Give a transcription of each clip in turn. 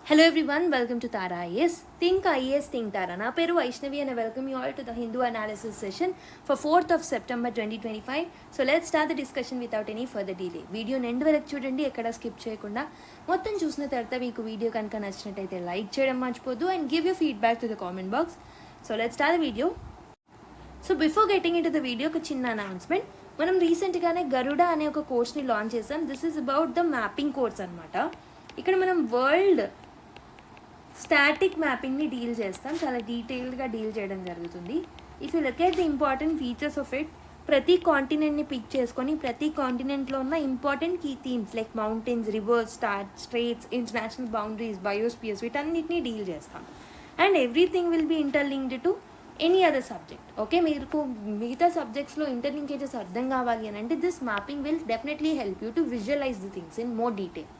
Hello everyone, welcome to Tara IAS. Think IAS, think Tara. Na peru Vaishnavi and I welcome you all to the Hindu analysis session for 4th of September 2025. So let's start the discussion without any further delay. Video end వరకు చూడండి, ఎక్కడ skip చేయకుండా మొత్తం చూసిన తర్వాత మీకు video కనుక నచ్చినట్టయితే లైక్ చేయడం మర్చిపోద్దు and give your feedback to the comment box. So let's start the video. So before getting into the video, ఒక చిన్న announcement. మనం రీసెంట్గానే గరుడ అనే ఒక కోర్స్ని లాంచ్ చేసాం. This is about the mapping course అనమాట. ఇక్కడ మనం వరల్డ్ స్టాటిక్ మ్యాపింగ్ని డీల్ చేస్తాం, చాలా డీటెయిల్డ్గా డీల్ చేయడం జరుగుతుంది. If you look at the important features of it, ప్రతి కాంటినెంట్ని పిక్ చేసుకొని ప్రతి కాంటినెంట్లో ఉన్న important key themes like mountains, rivers, straits, international boundaries, biospheres, వీటన్నిటిని డీల్ చేస్తాం. And everything will be interlinked to any other subject. Okay, మీకు మిగతా సబ్జెక్ట్స్లో ఇంటర్లింకేజెస్ అర్థం కావాలి అని అంటే this mapping will definitely help you to visualise the things in more detail.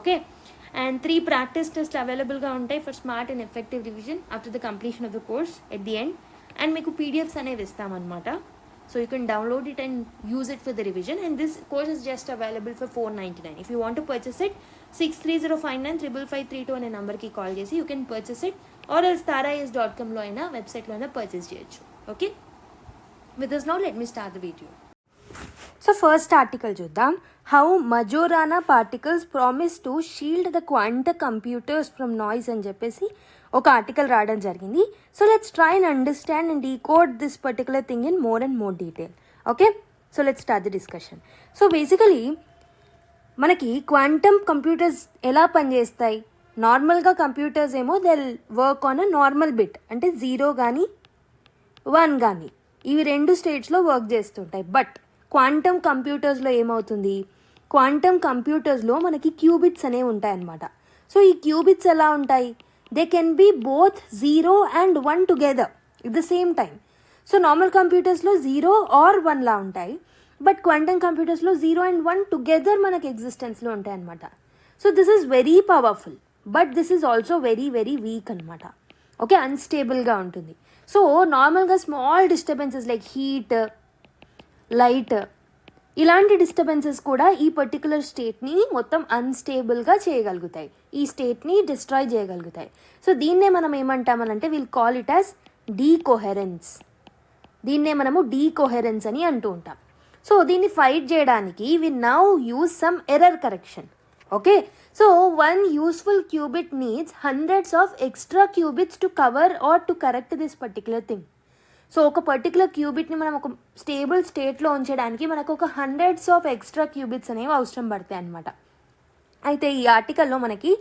Okay, and 3 practice tests available ga untai for smart and effective revision after the completion of the course at the end, and meeku pdfs anevi istam anamata, so you can download it and use it for the revision. And this course is just available for $499. if you want to purchase it, 6305955532 ane number ki call chesi you can purchase it, or else taraas.com lo aina website lo aina purchase cheyochu. Okay, with this now let me start the video. So first article చూద్దాం. How Majorana particles promise to shield the quantum computers from noise అని చెప్పేసి ఒక article రావడం జరిగింది. So let's try and understand and decode this particular thing in more and more detail. Okay, so let's start the discussion. So basically మనకి quantum computers ఎలా పనిచేస్తాయి? నార్మల్గా computers ఏమో they work on a normal bit, అంటే 0 కానీ 1 కానీ ఇవి 2 స్టేట్స్లో వర్క్ చేస్తుంటాయి. బట్ క్వాంటమ్ కంప్యూటర్స్లో ఏమవుతుంది, క్వాంటమ్ కంప్యూటర్స్లో మనకి క్యూబిట్స్ అనేవి ఉంటాయన్నమాట. సో ఈ క్యూబిట్స్ ఎలా ఉంటాయి? They can be both 0 and 1 together at the same time. So normal కంప్యూటర్స్లో 0 or 1 లా ఉంటాయి, బట్ క్వాంటమ్ కంప్యూటర్స్లో 0 and 1 టుగెదర్ మనకి ఎగ్జిస్టెన్స్లో ఉంటాయి అనమాట. So this is very powerful, but this is also very very weak అనమాట. ఓకే, అన్స్టేబుల్గా ఉంటుంది. సో నార్మల్గా small disturbances like heat, light, ఇలాంటి డిస్టర్బెన్సెస్ కూడా ఈ పర్టికులర్ స్టేట్ని మొత్తం అన్స్టేబుల్గా చేయగలుగుతాయి, ఈ స్టేట్ని డిస్ట్రాయ్ చేయగలుగుతాయి. సో దీన్నే మనం ఏమంటామనంటే విల్ కాల్ ఇట్ యాజ్ డీకోహెరెన్స్. దీన్నే మనము డీకోహెరెన్స్ అని అంటూ ఉంటాం. సో దీన్ని ఫైట్ చేయడానికి we now use some error correction. Okay, so one useful qubit needs hundreds of extra qubits to cover or to correct this particular thing. So ఒక particular క్యూబిట్ని మనం ఒక స్టేబుల్ స్టేట్లో ఉంచడానికి మనకు ఒక హండ్రెడ్స్ ఆఫ్ ఎక్స్ట్రా క్యూబిట్స్ అనేవి అవసరం పడతాయి అన్నమాట. అయితే ఈ ఆర్టికల్లో మనకి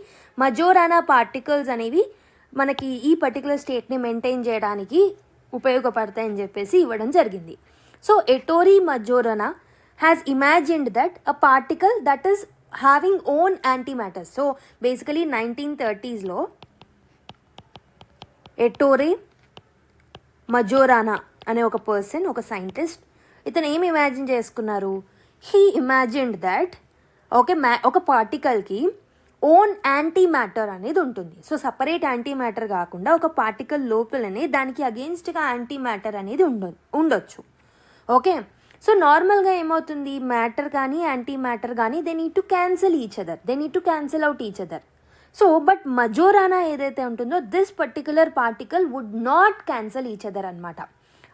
మజోరానా పార్టికల్స్ అనేవి మనకి ఈ పర్టికులర్ స్టేట్ని మెయింటైన్ చేయడానికి ఉపయోగపడతాయని చెప్పేసి ఇవ్వడం జరిగింది. So Ettore Majorana has imagined that a particle that is having own antimatters. So basically 1930s Ettore Majorana అనే ఒక పర్సన్, ఒక సైంటిస్ట్, ఇతను ఏమి ఇమాజిన్ చేసుకున్నారు? హీ ఇమాజిన్డ్ దట్ ఒక పార్టికల్కి ఓన్ యాంటీ మ్యాటర్ అనేది ఉంటుంది. సో సపరేట్ యాంటీ మ్యాటర్ కాకుండా ఒక పార్టికల్ లోపలనే దానికి అగెయిన్స్ట్గా యాంటీ మ్యాటర్ అనేది ఉండొచ్చు. ఓకే, సో నార్మల్గా ఏమవుతుంది, మ్యాటర్ కానీ యాంటీ మ్యాటర్ కానీ they need to cancel out each other. So but Majorana ఏదైతే ఉంటుందో this particular particle would not cancel each other అనమాట.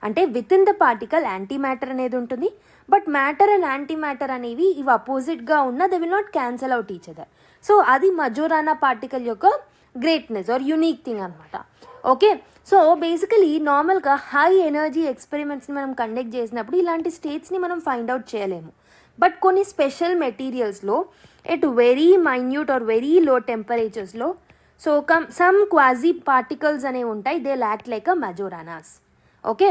అంటే within the particle anti matter అనేది ఉంటుంది, but matter and anti matter అనేవి ఇవి అపోజిట్గా ఉన్న they will not cancel out each other. So అది మజోరానా పార్టికల్ యొక్క గ్రేట్నెస్ ఆర్ యూనిక్ థింగ్ అనమాట. ఓకే, సో బేసికలీ నార్మల్గా హై ఎనర్జీ ఎక్స్పెరిమెంట్స్ని మనం కండక్ట్ చేసినప్పుడు ఇలాంటి స్టేట్స్ని మనం ఫైండ్ అవుట్ చేయలేము. బట్ కొన్ని స్పెషల్ మెటీరియల్స్లో at very minute or very low టెంపరేచర్స్లో సో సమ్ క్వాజీ పార్టికల్స్ అనేవి ఉంటాయి, they act like a Majoranas. Okay,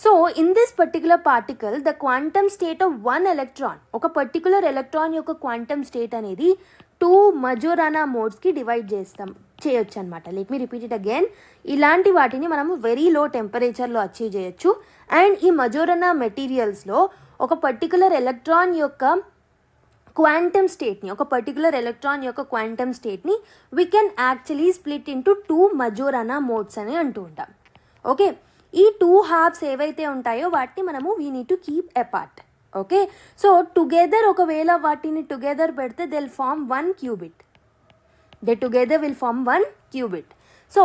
so in this particular particle the quantum state of 1 electron, ఒక పర్టికులర్ ఎలక్ట్రాన్ యొక్క quantum state అనేది 2 Majorana మోడ్స్కి divide చేయొచ్చు అనమాట. Let me repeat it again. ఇలాంటి వాటిని మనము వెరీ లో టెంపరేచర్లో అచీవ్ చేయొచ్చు. అండ్ ఈ మజోరానా మెటీరియల్స్లో ఒక పర్టికులర్ ఎలక్ట్రాన్ యొక్క క్వాంటమ్ స్టేట్ని we can actually split into 2 Majorana modes అని అంటూ ఉంటాం. ఓకే, ఈ 2 హాఫ్స్ ఏవైతే ఉంటాయో వాటిని మనము we need to keep apart. Okay, so together ఒకవేళ వాటిని టుగెదర్ పెడితే they will form 1 qubit. They together will form 1 qubit. So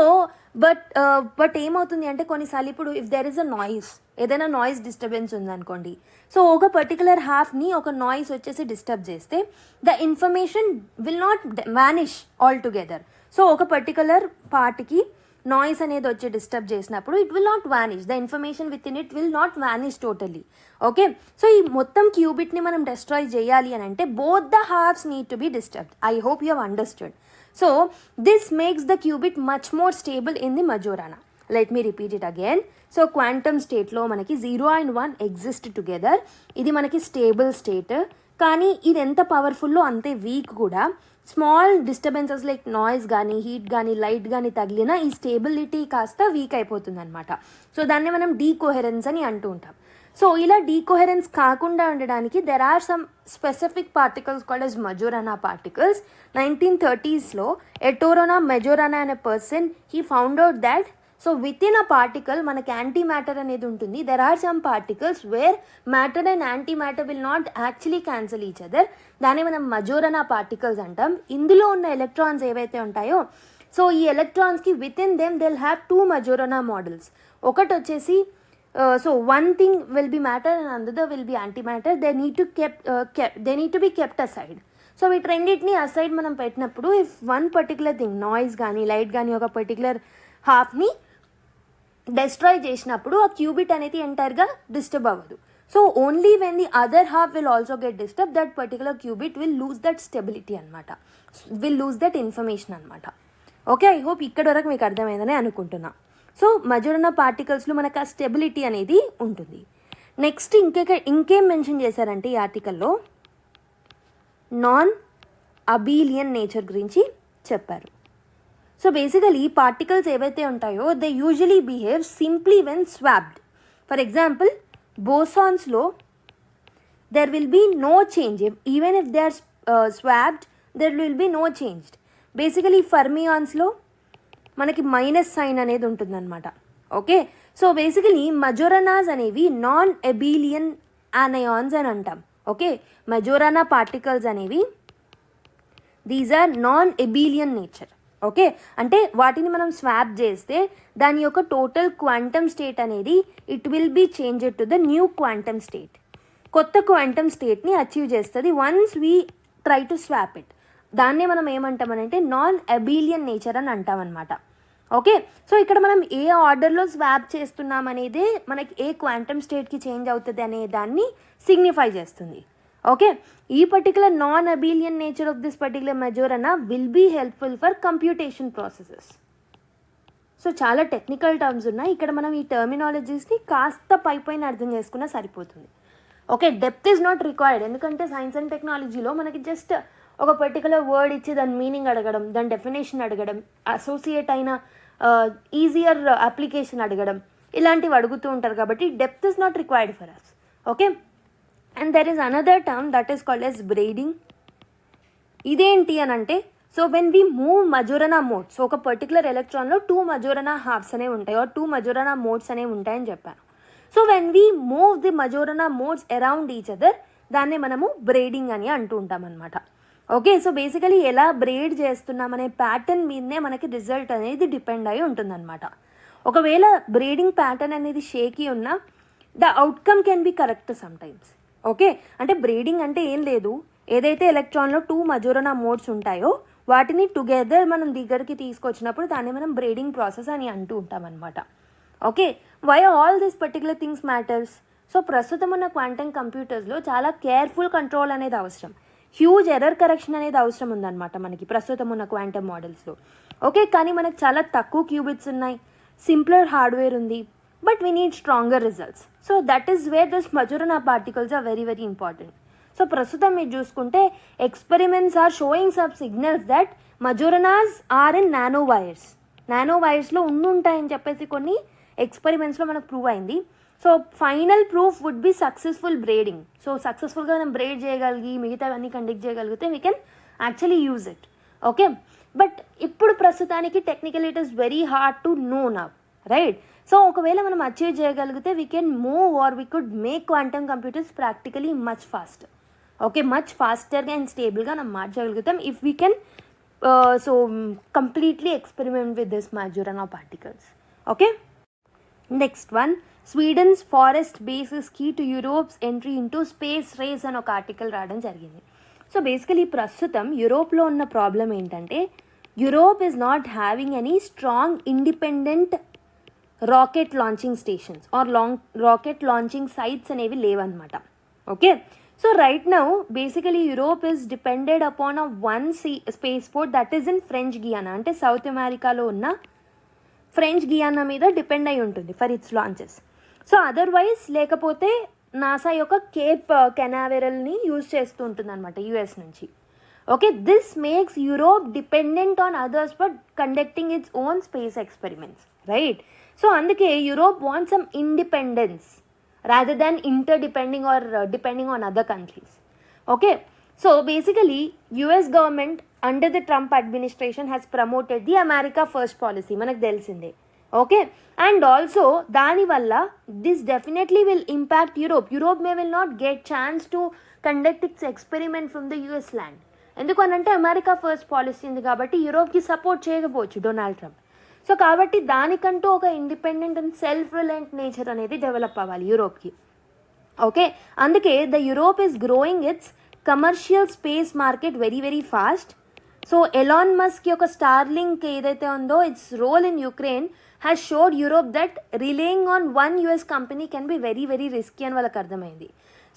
but ఏమవుతుంది అంటే కొన్నిసార్లు ఇప్పుడు if there is a noise, ఏదైనా నాయిస్ డిస్టర్బెన్స్ ఉందనుకోండి, సో ఒక పర్టికులర్ హాఫ్ని ఒక నాయిస్ వచ్చేసి డిస్టర్బ్ చేస్తే the information will not vanish all together. So ఒక పర్టికులర్ పార్ట్కి నాయిస్ అనేది వచ్చి డిస్టర్బ్ చేసినప్పుడు it will not vanish, the information within it will not vanish totally. Okay, so ఈ మొత్తం క్యూబిట్ని మనం డిస్ట్రాయ్ చేయాలి అని అంటే both the halves need to be disturbed. I hope you have understood. So this makes the qubit much more stable in the Majorana. Let me repeat it again. So quantum స్టేట్లో మనకి 0 and 1 exist together. ఇది మనకి stable state, కానీ ఇది ఎంత పవర్ఫుల్లో అంతే week కూడా. Small disturbances like noise కానీ హీట్ కానీ లైట్ కానీ తగిలినా ఈ స్టేబిలిటీ కాస్త వీక్ అయిపోతుంది అనమాట. సో దాన్ని మనం డీకోహెరెన్స్ అని అంటూ ఉంటాం. సో ఇలా డీకోహెరెన్స్ కాకుండా ఉండడానికి there are some specific particles called as Majorana particles. 1930s Ettore Majorana అనే person he found out that so within a particle మనకి యాంటీ మ్యాటర్ అనేది ఉంటుంది. There are some particles where matter and anti matter will not actually cancel each other. దాన్ని మనం Majorana particles అంటాం. ఇందులో ఉన్న electrons ఏవైతే ఉంటాయో, సో ఈ ఎలక్ట్రాన్స్కి within them they will have 2 Majorana models. ఒకటి వచ్చేసి so one thing will be matter and another will be antimatter. They need to be kept aside. So వీటన్నిటిని అసైడ్ మనం పెట్టినప్పుడు if one particular thing noise కానీ light కానీ ఒక particular హాఫ్ని destroy చేసినప్పుడు ఆ క్యూబిట్ అనేది ఎంటైర్గా డిస్టర్బ్ అవ్వదు. So only when the other half will also get disturb, that particular qubit will lose that stability అనమాట, విల్ లూజ్ దట్ ఇన్ఫర్మేషన్ అనమాట. ఓకే, ఐ హోప్ ఇక్కడ వరకు మీకు అర్థమైందని అనుకుంటున్నా. సో Majorana పార్టికల్స్లో మనకు ఆ స్టెబిలిటీ అనేది ఉంటుంది. నెక్స్ట్ ఇంకేం మెన్షన్ చేశారంటే ఈ ఆర్టికల్లో నాన్ అబీలియన్ నేచర్ గురించి చెప్పారు. సో బేసికలీ పార్టికల్స్ ఏవైతే ఉంటాయో they usually behave simply when swapped. For example బోసాన్స్లో there will be no change, even if they are swapped there will be no change. Basically ఫర్మియాన్స్లో మనకి మైనస్ సైన్ అనేది ఉంటుందన్నమాట. Okay, so basically Majoranas అనేవి non abelian anyons అని అంటాం. Okay, Majorana particles అనేవి these are non abelian nature. Okay, అంటే వాటిని మనం స్వాప్ చేస్తే దాని యొక్క టోటల్ క్వాంటమ్ స్టేట్ అనేది it will be changed to the new quantum state. కొత్త క్వాంటమ్ స్టేట్ని అచీవ్ చేస్తుంది once we try to swap it. దాన్నే మనం ఏమంటామనంటే నాన్ అబీలియన్ నేచర్ అని అంటామన్నమాట. ఓకే, సో ఇక్కడ మనం ఏ ఆర్డర్లో స్వాప్ చేస్తున్నాం అనేది మనకి ఏ క్వాంటమ్ స్టేట్కి చేంజ్ అవుతుంది అనే దాన్ని సిగ్నిఫై చేస్తుంది. ఓకే, ఈ particular non abelian nature of this particular Majorana will be helpful for computation processes. So చాలా టెక్నికల్ టర్మ్స్ ఉన్నాయి ఇక్కడ, మనం ఈ టర్మినాలజీస్ని కాస్త పైన అర్థం చేసుకున్నా సరిపోతుంది. Okay, depth is not required, ఎందుకంటే సైన్స్ అండ్ టెక్నాలజీలో మనకి జస్ట్ ఒక పర్టికులర్ వర్డ్ ఇచ్చి దాని మీనింగ్ అడగడం, దాని డెఫినేషన్ అడగడం, అసోసియేట్ అయిన ఈజియర్ అప్లికేషన్ అడగడం, ఇలాంటివి అడుగుతూ ఉంటారు. కాబట్టి depth is not required for us. Okay, and there is another term that is called as braiding. ఇదేంటి అని అంటే so when we move Majorana modes, so ఒక పర్టికులర్ ఎలక్ట్రాన్లో 2 Majorana హాఫ్స్ అనేవి ఉంటాయి, 2 Majorana మోడ్స్ అనేవి ఉంటాయని చెప్పాను. So when we move the Majorana modes around each other దాన్ని మనము బ్రేడింగ్ అని అంటూ ఉంటాం అనమాట. ఓకే, సో బేసికలీ ఎలా బ్రేడ్ చేస్తున్నాం అనే ప్యాటర్న్ మీదనే మనకి రిజల్ట్ అనేది డిపెండ్ అయి ఉంటుందన్నమాట. ఒకవేళ బ్రేడింగ్ ప్యాటర్న్ అనేది షేకీ ఉన్నా the outcome can be correct some times. Okay, అంటే బ్రేడింగ్ అంటే ఏం లేదు, ఏదైతే ఎలక్ట్రాన్లో 2 Majorana మోడ్స్ ఉంటాయో వాటిని టుగెదర్ మనం దగ్గరికి తీసుకొచ్చినప్పుడు దాన్ని మనం బ్రేడింగ్ ప్రాసెస్ అని అంటూ ఉంటాం అనమాట. Okay, why all this particular things matters? So ప్రస్తుతం ఉన్న క్వాంటమ్ కంప్యూటర్స్లో చాలా కేర్ఫుల్ కంట్రోల్ అనేది అవసరం, హ్యూజ్ ఎర్రర్ కరెక్షన్ అనేది అవసరం ఉందన్నమాట మనకి ప్రస్తుతం ఉన్న క్వాంటమ్ మోడల్స్లో. ఓకే, కానీ మనకు చాలా తక్కువ క్యూబిట్స్ ఉన్నాయి, సింప్లర్ హార్డ్వేర్ ఉంది, but we need stronger results. So that is where this Majorana particles are very very important. So ప్రస్తుతం మీరు చూసుకుంటే experiments are showing some signals that Majoranas are in nano వైర్స్లో ఉంటాయని చెప్పేసి కొన్ని ఎక్స్పెరిమెంట్స్లో మనకు ప్రూవ్ అయింది. So final proof would be successful braiding. So సక్సెస్ఫుల్గా మనం బ్రేడ్ చేయగలిగి మిగతావన్నీ కండక్ట్ చేయగలిగితే we can actually use it. Okay, but ఇప్పుడు ప్రస్తుతానికి technical it is very hard to know now, right? So ఒకవేళ మనం అచీవ్ చేయగలిగితే we can move or we could make quantum computers practically much faster. Okay, much ఫాస్టర్గా and స్టేబుల్గా మనం మార్చగలుగుతాం if we can completely experiment with this Majorana particles. Okay, next one, Sweden's forest base is key to Europe's entry into space race అని ఒక article రావడం జరిగింది. So basically ప్రస్తుతం యూరోప్లో ఉన్న ప్రాబ్లం ఏంటంటే Europe is not having any strong independent rocket launching stations or rocket launching sites అనేవి లేవన్నమాట. Okay, so right now basically Europe is depended upon one space port that is in French Guiana, అంటే south అమెరికాలో ఉన్న French గియానా మీద depend అయి ఉంటుంది for its launches. So otherwise లేకపోతే NASA యొక్క కేప్ కెనావెరల్ని యూజ్ చేస్తూ ఉంటుంది అనమాట యూఎస్ నుంచి. Okay, this makes Europe dependent on others for conducting its own space experiments, right? So అందుకే Europe want some independence rather than interdepending or depending on other countries. Okay, so basically US government under the Trump administration has promoted the America First policy, manaku telisinde. Okay, and also dani valla this definitely will impact Europe may will not get chance to conduct its experiment from the US land. ఎందుకు అనంటే America first policy ఉంది కాబట్టి యూరోప్కి support చేయకపోవచ్చు Donald Trump. So కాబట్టి దానికంటూ ఒక independent and self reliant nature అనేది డెవలప్ అవ్వాలి యూరోప్కి. ఓకే, అందుకే the Europe is growing its commercial space market very very fast. So Elon Musk యొక్క స్టార్లింక్ ఏదైతే ఉందో its role in Ukraine has showed Europe that relying on one US company can be very very risky అని వాళ్ళకి అర్థమైంది.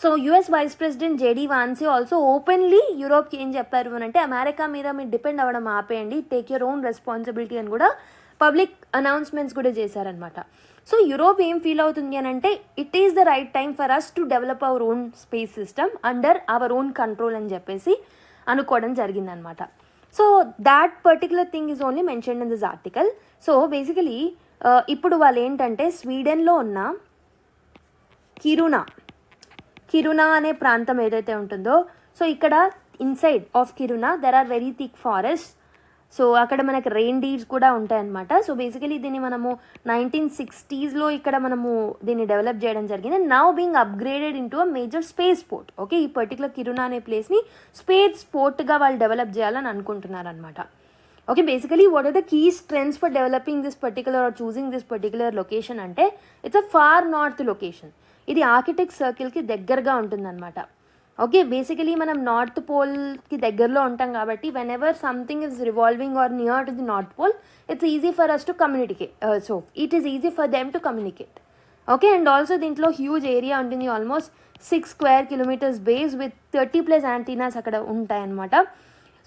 So US vice president JD Vance also openly యూరోప్కి ఏం చెప్పారు అని అంటే అమెరికా మీద మీరు డిపెండ్ అవ్వడం ఆపేయండి, టేక్ యూర్ ఓన్ రెస్పాన్సిబిలిటీ అని కూడా పబ్లిక్ అనౌన్స్మెంట్స్ కూడా చేశారనమాట. సో యూరోప్ ఏం ఫీల్ అవుతుంది అని అంటే it is the right time for us to develop our own space system under our own control అని చెప్పేసి అనుకోవడం జరిగిందనమాట. So that particular thing is only mentioned in this article. So basically ఇప్పుడు వాళ్ళు ఏంటంటే స్వీడన్లో ఉన్న కిరునా అనే ప్రాంతం ఏదైతే ఉంటుందో, సో ఇక్కడ inside of Kiruna there are very thick forest. So అక్కడ మనకి రెయిన్ డీర్స్ కూడా ఉంటాయన్నమాట. సో బేసికలీ దీన్ని మనము 1960s ఇక్కడ మనము దీన్ని డెవలప్ చేయడం జరిగింది. Now being upgraded into a major space port. Okay, ఈ పర్టికులర్ కిరునా అనే ప్లేస్ని స్పేస్ పోర్ట్గా వాళ్ళు డెవలప్ చేయాలని అనుకుంటున్నారనమాట. Okay, basically what are the key strengths for developing this particular or choosing this particular location అంటే its a far north location. ఇది Arctic సర్కిల్కి దగ్గరగా ఉంటుందన్నమాట. ఓకే, బేసికలీ మనం నార్త్ పోల్కి దగ్గరలో ఉంటాం కాబట్టి whenever something is revolving or near to the north pole it's easy for us to communicate. So it is easy for them to communicate. Okay, and also దీంట్లో huge area ఉంటుంది, almost 6 square kilometers base with 30+ antennas అక్కడ ఉంటాయన్నమాట.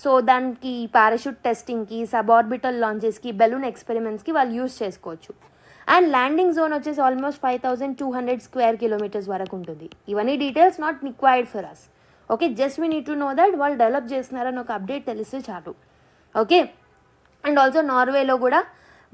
సో దానికి parachute టెస్టింగ్కి, suborbital లాంచెస్కి, balloon ఎక్స్పెరిమెంట్స్కి వాళ్ళు యూజ్ చేసుకోవచ్చు. అండ్ ల్యాండింగ్ జోన్ వచ్చేసి ఆల్మోస్ట్ 5200 square kilometers వరకు ఉంటుంది. ఇవన్నీ details not required for us. Okay, just we need to know that వాళ్ళు డెవలప్ చేస్తున్నారని ఒక అప్డేట్ తెలిస్తే చాలు. ఓకే, అండ్ ఆల్సో నార్వేలో కూడా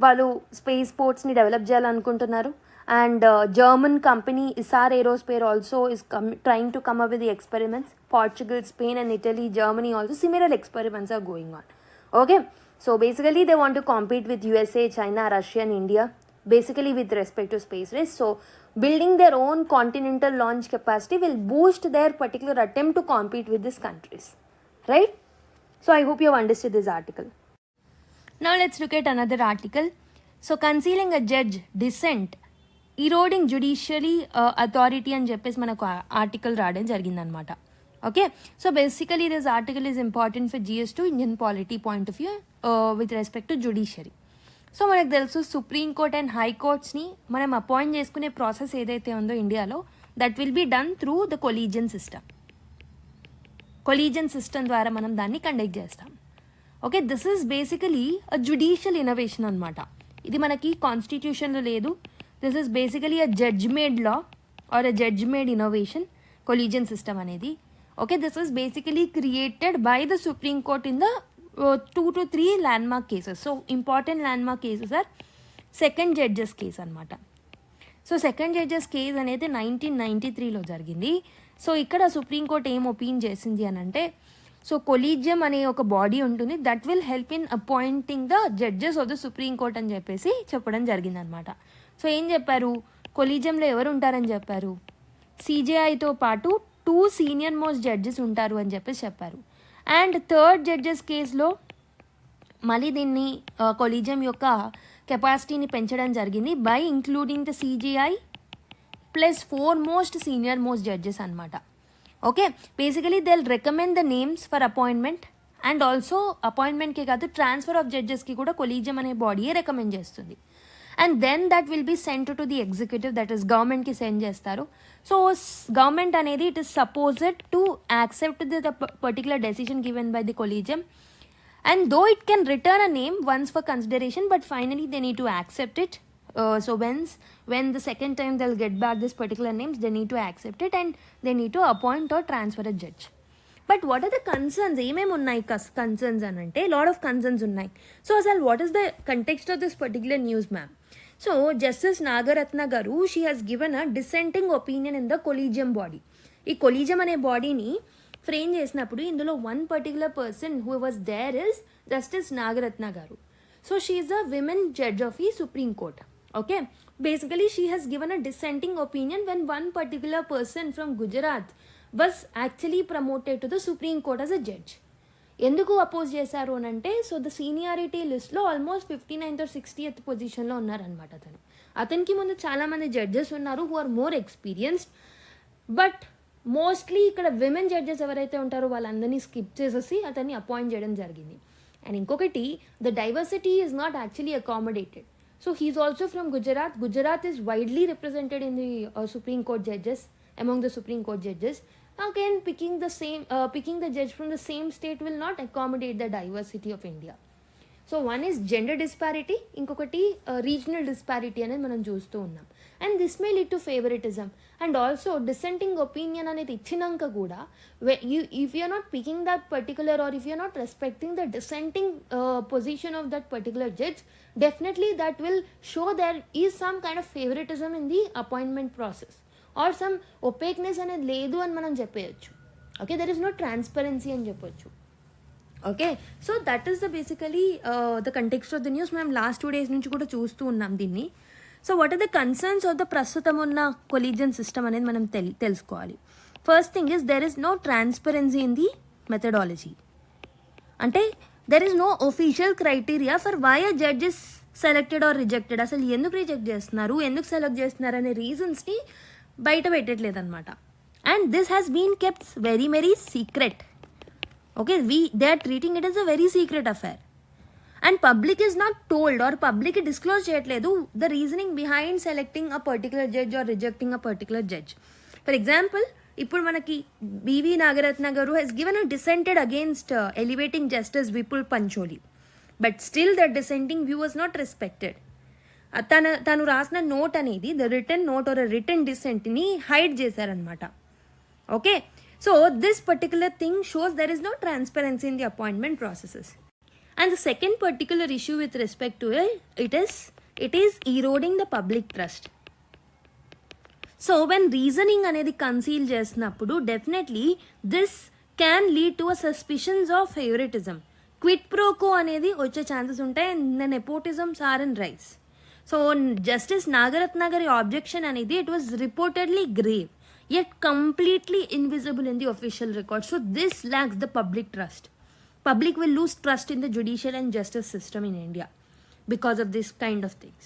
వాళ్ళు స్పేస్ పోర్ట్స్ని డెవలప్ చేయాలనుకుంటున్నారు. And German company Isar Aerospace also is trying to come up with the experiments. Portugal, Spain and Italy, Germany also similar experiments are going on. Okay, so basically they want to compete with USA, China, Russia and India basically with respect to space race. So building their own continental launch capacity will boost their particular attempt to compete with these countries, right? So I hope you have understood this article. Now let's look at another article. So concealing a judge dissent, eroding judiciary authority అని చెప్పేసి మనకు article రావడం జరిగిందనమాట. Okay, so basically this article is important for GS to Indian polity point of view with respect to judiciary. So మనకు తెలుసు Supreme Court and హైకోర్ట్స్ని మనం appoint చేసుకునే process ఏదైతే ఉందో ఇండియాలో that will be done through the collegium system ద్వారా మనం దాన్ని కండక్ట్ చేస్తాం. Okay, this is basically a judicial innovation అనమాట. ఇది మనకి కాన్స్టిట్యూషన్లో లేదు. This is basically a judge made law or a judge made innovation collegium system అనేది. Okay, this is basically created by the Supreme Court in the 2 to 3 landmark cases. So important landmark cases are second judges case అనమాట. So second judges case అనేది 1993లో జరిగింది. So ఇక్కడ supreme court ఏం opinion చేసింది అని అంటే, so collegium అనే ఒక బాడీ ఉంటుంది that will help in appointing the judges of the supreme court అని చెప్పేసి చెప్పడం జరిగిందనమాట. సో ఏం చెప్పారు, కొలీజియంలో ఎవరు ఉంటారని చెప్పారు, CJIతో పాటు 2 senior most జడ్జెస్ ఉంటారు అని చెప్పేసి చెప్పారు. అండ్ థర్డ్ జడ్జెస్ కేసులో మళ్ళీ దీన్ని కొలీజియం యొక్క కెపాసిటీని పెంచడం జరిగింది by including the CGI plus 4 most senior most judges అనమాట. Okay, basically they will recommend the names for appointment and also అపాయింట్మెంట్కే కాదు ట్రాన్స్ఫర్ ఆఫ్ జడ్జెస్కి కూడా కొలీజియం అనే బాడీయే రికమెండ్ చేస్తుంది. And then that will be sent to the executive, that is గవర్నమెంట్కి send చేస్తారు. సో గవర్నమెంట్ అనేది it is supposed to accept the particular decision given by the collegium. And though it can return a name once for consideration, but finally they need to accept it. So when the second time they'll get back this particular names, they need to accept it and they need to appoint or transfer a judge. But what are the concerns? ఏమేమి ఉన్నాయి concerns అని అంటే lot of concerns ఉన్నాయి. So అసలు what is the context of this particular news, ma'am? So Justice Nagaratna garu, she has given a dissenting opinion in the collegium body. ఈ collegium అనే బాడీని frame చేసినప్పుడు ఇందులో one particular person who was there is justice Nagarathna గారు. So she is a women judge of ఈ supreme court. Okay, basically she has given a dissenting opinion when one particular person from Gujarat was actually promoted to the supreme court as a judge. ఎందుకు oppose చేశారు అని అంటే, so the seniority లిస్ట్లో almost 59th or 60th పొజిషన్లో ఉన్నారనమాట. అతనికి ముందు చాలామంది జడ్జెస్ ఉన్నారు who are more experienced, but mostly ఇక్కడ విమెన్ జడ్జెస్ ఎవరైతే ఉంటారో వాళ్ళందరినీ స్కిప్ చేసేసి అతన్ని అపాయింట్ చేయడం జరిగింది. అండ్ ఇంకొకటి, the diversity is not actually accommodated. So he is also from Gujarat. Gujarat is widely represented in the Supreme Court judges, among the supreme Court judges. Again, picking the judge from the same state will not accommodate the diversity of India. So one is gender disparity, ఇంకొకటి regional disparity అనేది మనం చూస్తూ ఉన్నాం. And this may lead to favouritism. And also dissenting opinion అనేది ఇచ్చినాక కూడా if you're not picking that particular or if you're not respecting the dissenting position of that particular judge, definitely that will show there is some kind of favouritism in the appointment process or some opaqueness అనేది లేదు అని మనం చెప్పేయచ్చు. Okay, there is no transparency అని చెప్పొచ్చు. Okay, so that is the basically the context of the news. మేము last 2 days నుంచి కూడా చూస్తూ ఉన్నాం దీన్ని. So what are the concerns of the ప్రస్తుతం ఉన్న కొలీజియన్ సిస్టమ్ అనేది మనం తెలుసుకోవాలి. First thing is there is no transparency in the methodology. అంటే there is no official criteria for why a judge is selected or rejected. అసలు ఎందుకు reject చేస్తున్నారు, ఎందుకు సెలెక్ట్ చేస్తున్నారు అనే రీజన్స్ని బయట పెట్టట్లేదు అనమాట. And this has been kept very very secret. Okay, they are treating it as a very secret affair. And public is not told or public disclose cheyatledu the reasoning behind selecting a particular judge or rejecting a particular judge. For example, ఇప్పుడు మనకి BV Nagaratna garu has given a dissented against elevating Justice Vipul Pancholi. But still that dissenting view was not respected. తను రాసిన note అనేది the written note or a written dissent ni hide చేశారనమాట. Okay, so this particular thing shows there is no transparency in the appointment processes. And the second particular issue with respect to it is eroding the public trust. So when reasoning anedi conceal chestunappudu, definitely this can lead to a suspicions of favoritism. Quid pro quo anedi వచ్చే chances ఉంటాయి and the nepotisms are in rise. So Justice Nagaratna gari objection anedi, it was reportedly grave yet completely invisible in the official record. So this lacks the public trust. Public will lose trust in the judicial and justice system in India because of this kind of things.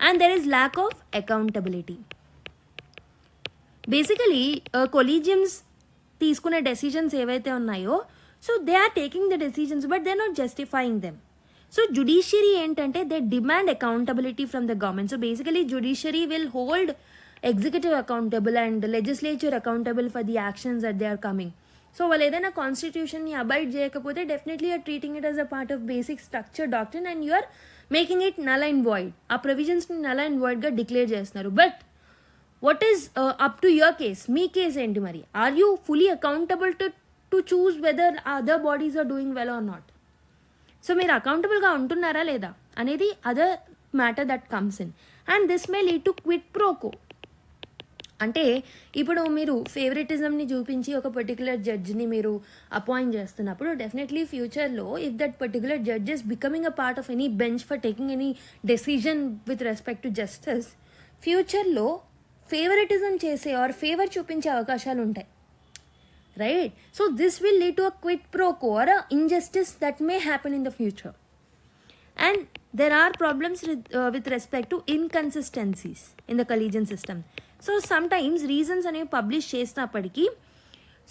And there is lack of accountability. Basically, collegiums తీసుకునే decisions ఏవైతే ఉన్నాయో, so they are taking the decisions but they are not justifying them. So judiciary ఏంటంటే they demand accountability from the government. So basically judiciary will hold executive accountable and legislature accountable for the actions that they are coming. So వాళ్ళు ఏదైనా కాన్స్టిట్యూషన్ని abide చేయకపోతే definitely you're treating it as a part of basic structure doctrine and you're making it null and void. ఆ ప్రొవిజన్స్ని null and వాయిడ్గా declare చేస్తున్నారు. But what is up to your case, మీ case ఏంటి మరి? Are you fully accountable to choose whether other bodies are doing well or not? So మీరు అకౌంటబుల్గా ఉంటున్నారా లేదా అనేది other matter that comes in. And this may lead to quid pro quo. అంటే ఇప్పుడు మీరు ఫేవరెటిజంని చూపించి ఒక పర్టికులర్ జడ్జ్ని మీరు అపాయింట్ చేస్తున్నప్పుడు డెఫినెట్లీ ఫ్యూచర్లో if that particular judge is becoming a part of any bench for taking any decision with respect to justice, ఫ్యూచర్లో favouritism చేసే ఆర్ ఫేవర్ చూపించే అవకాశాలు ఉంటాయి, right? So this will lead to a quid pro quo or a injustice that may happen in the future. and there are problems with respect to inconsistencies in the collegium system. So sometimes reasons అనేవి publish చేసినప్పటికీ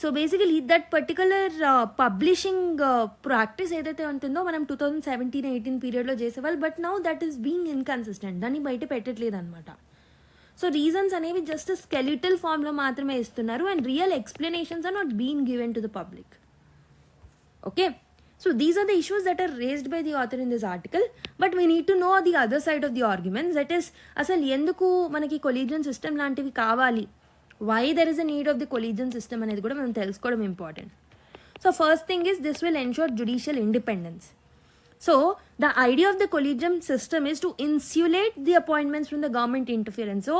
so basically that particular publishing practice ఏదైతే ఉంటుందో మనం 2017-18 పీరియడ్లో చేసేవాళ్ళు, but now that is being inconsistent, దాన్ని బయట పెట్టట్లేదు అనమాట. సో రీజన్స్ అనేవి జస్ట్ స్కెలిటల్ ఫామ్లో మాత్రమే ఇస్తున్నారు and real explanations are not being given to the public. Okay, so these are the issues that are raised by the author in this article, but we need to know the other side of the arguments, that is అసలు ఎందుకు మనకి collegium system లాంటివి కావాలి, why there is a need of the collegium system అనేది కూడా మనం తెలుసుకోవడం important. So first thing is this will ensure judicial independence. So the idea of the collegium system is to insulate the appointments from the government interference. So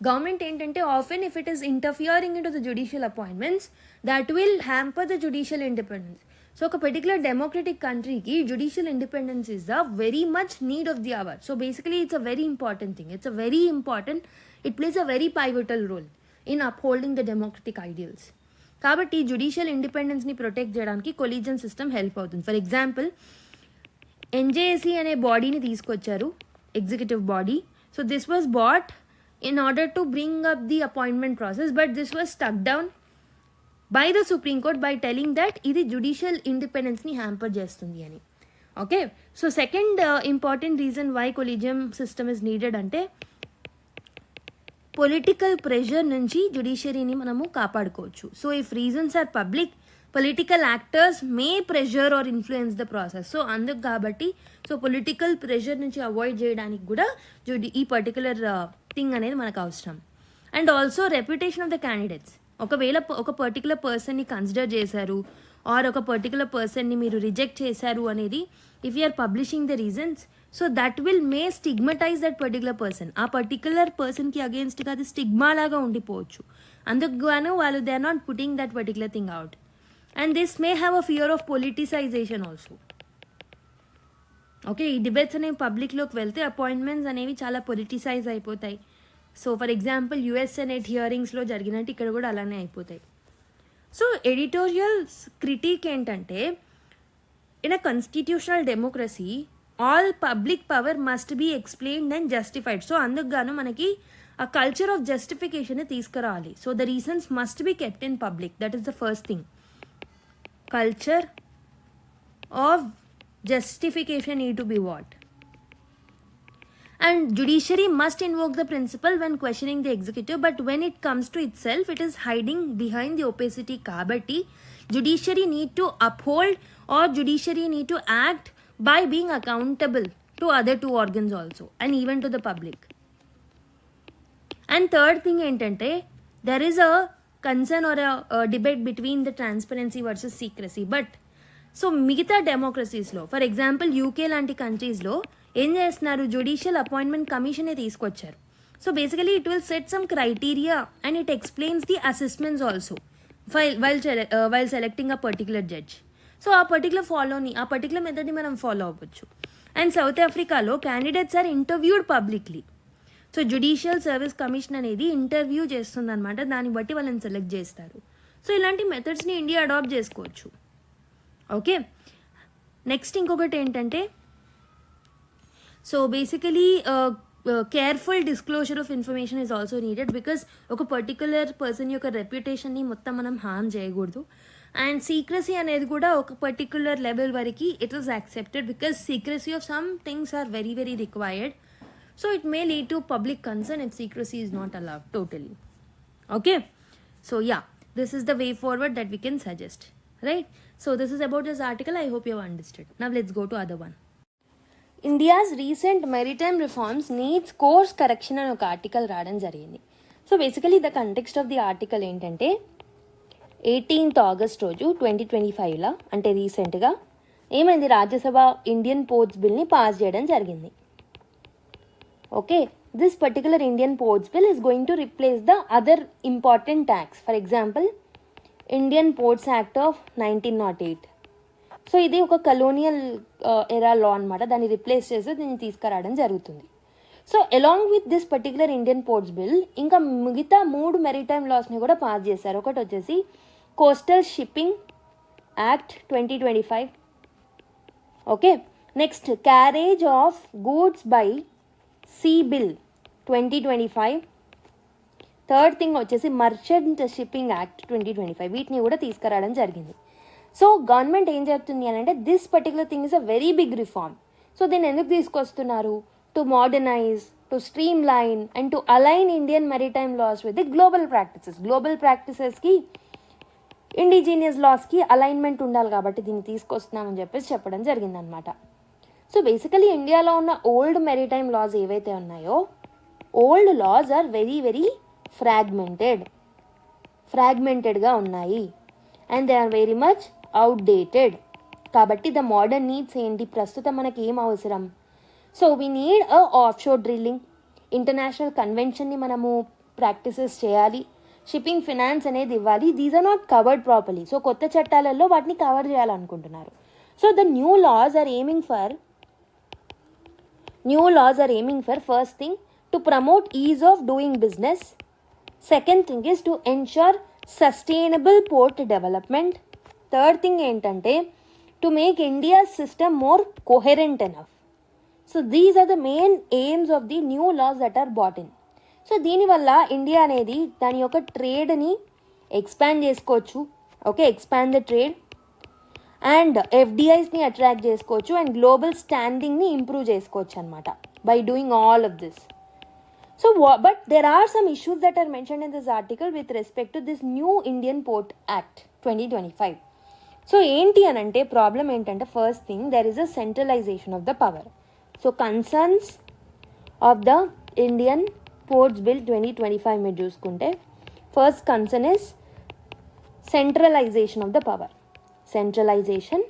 government ఏంటంటే often if it is interfering into the judicial appointments, that will hamper the judicial independence. So a particular democratic country ki judicial independence is a very much need of the hour. So basically it's a very important thing. It's a very important, it plays a very pivotal role in upholding the democratic ideals. Kabatti judicial independence ni protect cheyadaniki collegium system help avutundi. For example, NJSC ane body ni teeskocharu, executive body. So this was bought in order to bring up the appointment process, but this was stuck down by the Supreme Court by telling that ఇది judicial independence ని hamper చేస్తుంది అని. Okay, so second important reason why collegium system is needed అంటే political pressure నుంచి జుడిషియరీని మనము కాపాడుకోవచ్చు. So if reasons are public, political actors may pressure or influence the process. So అందుకు కాబట్టి సో పొలిటికల్ ప్రెషర్ నుంచి అవాయిడ్ చేయడానికి కూడా ఈ పర్టికులర్ థింగ్ అనేది మనకు అవసరం. And also reputation of the candidates. ఒకవేళ ఒక పర్టికులర్ పర్సన్ని కన్సిడర్ చేశారు ఆర్ ఒక పర్టికులర్ పర్సన్ని మీరు రిజెక్ట్ చేశారు అనేది, if you are publishing the reasons, so that will may stigmatize that particular person. ఆ పర్టికులర్ పర్సన్కి అగేన్స్ట్గా అది స్టిగ్మా లాగా ఉండిపోవచ్చు. అందుకు గాను వాళ్ళు they are not putting that particular thing out. And this may have a fear of politicization also. Okay, ఈ డిబేట్స్ అనేవి పబ్లిక్లోకి వెళ్తే అపాయింట్మెంట్స్ అనేవి చాలా పొలిటిసైజ్ అయిపోతాయి. So for example US senate హియరింగ్స్లో జరిగినట్టు ఇక్కడ కూడా అలానే అయిపోతాయి. సో ఎడిటోరియల్ క్రిటిక్ ఏంటంటే in a constitutional democracy all public power must be explained and justified. So అందుకు గాను మనకి ఆ కల్చర్ ఆఫ్ జస్టిఫికేషన్ తీసుకురావాలి. So the reasons must be kept in public, that is the first thing. Culture of justification need to be what? And judiciary must invoke the principle when questioning the executive, but when it comes to itself, it is hiding behind the opacity. Kabatti judiciary need to uphold or judiciary need to act by being accountable to other two organs also and even to the public. And third thing entante, there is a concern or a debate between the transparency versus secrecy. But so మిగతా డెమోక్రసీస్లో for example UK లాంటి కంట్రీస్లో ఏం చేస్తున్నారు, judicial appointment కమిషనే తీసుకొచ్చారు. So basically it will set some criteria and it explains the assessments also while selecting a particular judge. So ఆ particular మెథడ్ని మనం ఫాలో అవ్వచ్చు. అండ్ సౌత్ ఆఫ్రికాలో candidates are interviewed publicly. So judicial service commission అనేది interview చేస్తుంది అనమాట, దాన్ని బట్టి వాళ్ళని సెలెక్ట్ చేస్తారు. సో ఇలాంటి మెథడ్స్ని ఇండియా అడాప్ట్ చేసుకోవచ్చు. ఓకే, నెక్స్ట్ ఇంకొకటి ఏంటంటే so basically careful disclosure of information is also needed, because ఒక పర్టికులర్ పర్సన్ యొక్క రెప్యుటేషన్ని మొత్తం మనం హార్మ్ చేయకూడదు. అండ్ సీక్రసీ అనేది కూడా ఒక పర్టికులర్ లెవెల్ వరకు it is accepted, because secrecy of some things are very very required. So it may lead to public concern if secrecy is not allowed totally. Okay, so yeah, this is the way forward that we can suggest, right? So this is about this article. I hope you have understood. Now let's go to other one. India's recent maritime reforms needs course correction అని ఒక article రావడం జరిగింది. So basically the context of the article ఏంటంటే 18th August రోజు 2025 అంటే రీసెంట్గా ఏమైంది, Rajya Sabha Indian ports బిల్ని pass చేయడం జరిగింది. Okay, this particular Indian ports bill is going to replace the other important tax. For example Indian ports act of 1908. So ఇది ఒక colonial ఎరా లా అనమాట, దాన్ని రిప్లేస్ చేసి దీన్ని తీసుకురావడం జరుగుతుంది. So along with this particular Indian ports bill ఇంకా మిగతా 3 మెరిటైమ్ లాస్ని కూడా పాస్ చేశారు. ఒకటి వచ్చేసి coastal shipping act 2025. Okay, next carriage of goods by sea bill 2025. Third thing వచ్చేసి మర్చెంట్ షిప్పింగ్ యాక్ట్ 2025. వీటిని కూడా తీసుకురావడం జరిగింది. సో గవర్నమెంట్ ఏం చెప్తుంది అని అంటే this particular thing is a very big reform. So దీన్ని ఎందుకు తీసుకొస్తున్నారు? To modernize, to streamline and to align Indian maritime laws with the global practices. Global ప్రాక్టీసెస్కి ఇండిజీనియస్ లాస్కి అలైన్మెంట్ ఉండాలి కాబట్టి దీన్ని తీసుకొస్తున్నామని చెప్పేసి చెప్పడం జరిగిందనమాట. సో బేసికలీ ఇండియాలో ఉన్న ఓల్డ్ మెరిటైమ్ లాస్ ఏవైతే ఉన్నాయో old laws are very very ఫ్రాగ్మెంటెడ్గా ఉన్నాయి and they are very much outdated. కాబట్టి ద మోడర్న్ నీడ్స్ ఏంటి, ప్రస్తుతం మనకి ఏం అవసరం? So we need a offshore drilling, international కన్వెన్షన్ని మనము ప్రాక్టీసెస్ చేయాలి, షిప్పింగ్ ఫినాన్స్ అనేది ఇవ్వాలి. These are not covered properly. So కొత్త చట్టాలలో వాటిని కవర్ చేయాలనుకుంటున్నారు. So the new laws are aiming for first thing to promote ease of doing business. Second thing is to ensure sustainable port development. Third thing ఏంటంటే to make India system more coherent enough. So these are the main aims of the new laws that are brought in. So దీనివల్ల India అనేది దాని యొక్క ట్రేడ్ని expand చేసుకోవచ్చు. Okay, expand the trade and ఎఫ్డిఐస్ని attract చేసుకోవచ్చు and global స్టాండింగ్ని improve చేసుకోవచ్చు అనమాట by doing all of this. So, but there are some issues that are mentioned in this article with respect to this new Indian Port Act 2025. So, enti anante problem entante first thing there is a centralization of the power. So, concerns of the Indian Ports Bill 2025 me chuskunte first concern is centralization of the power. Centralization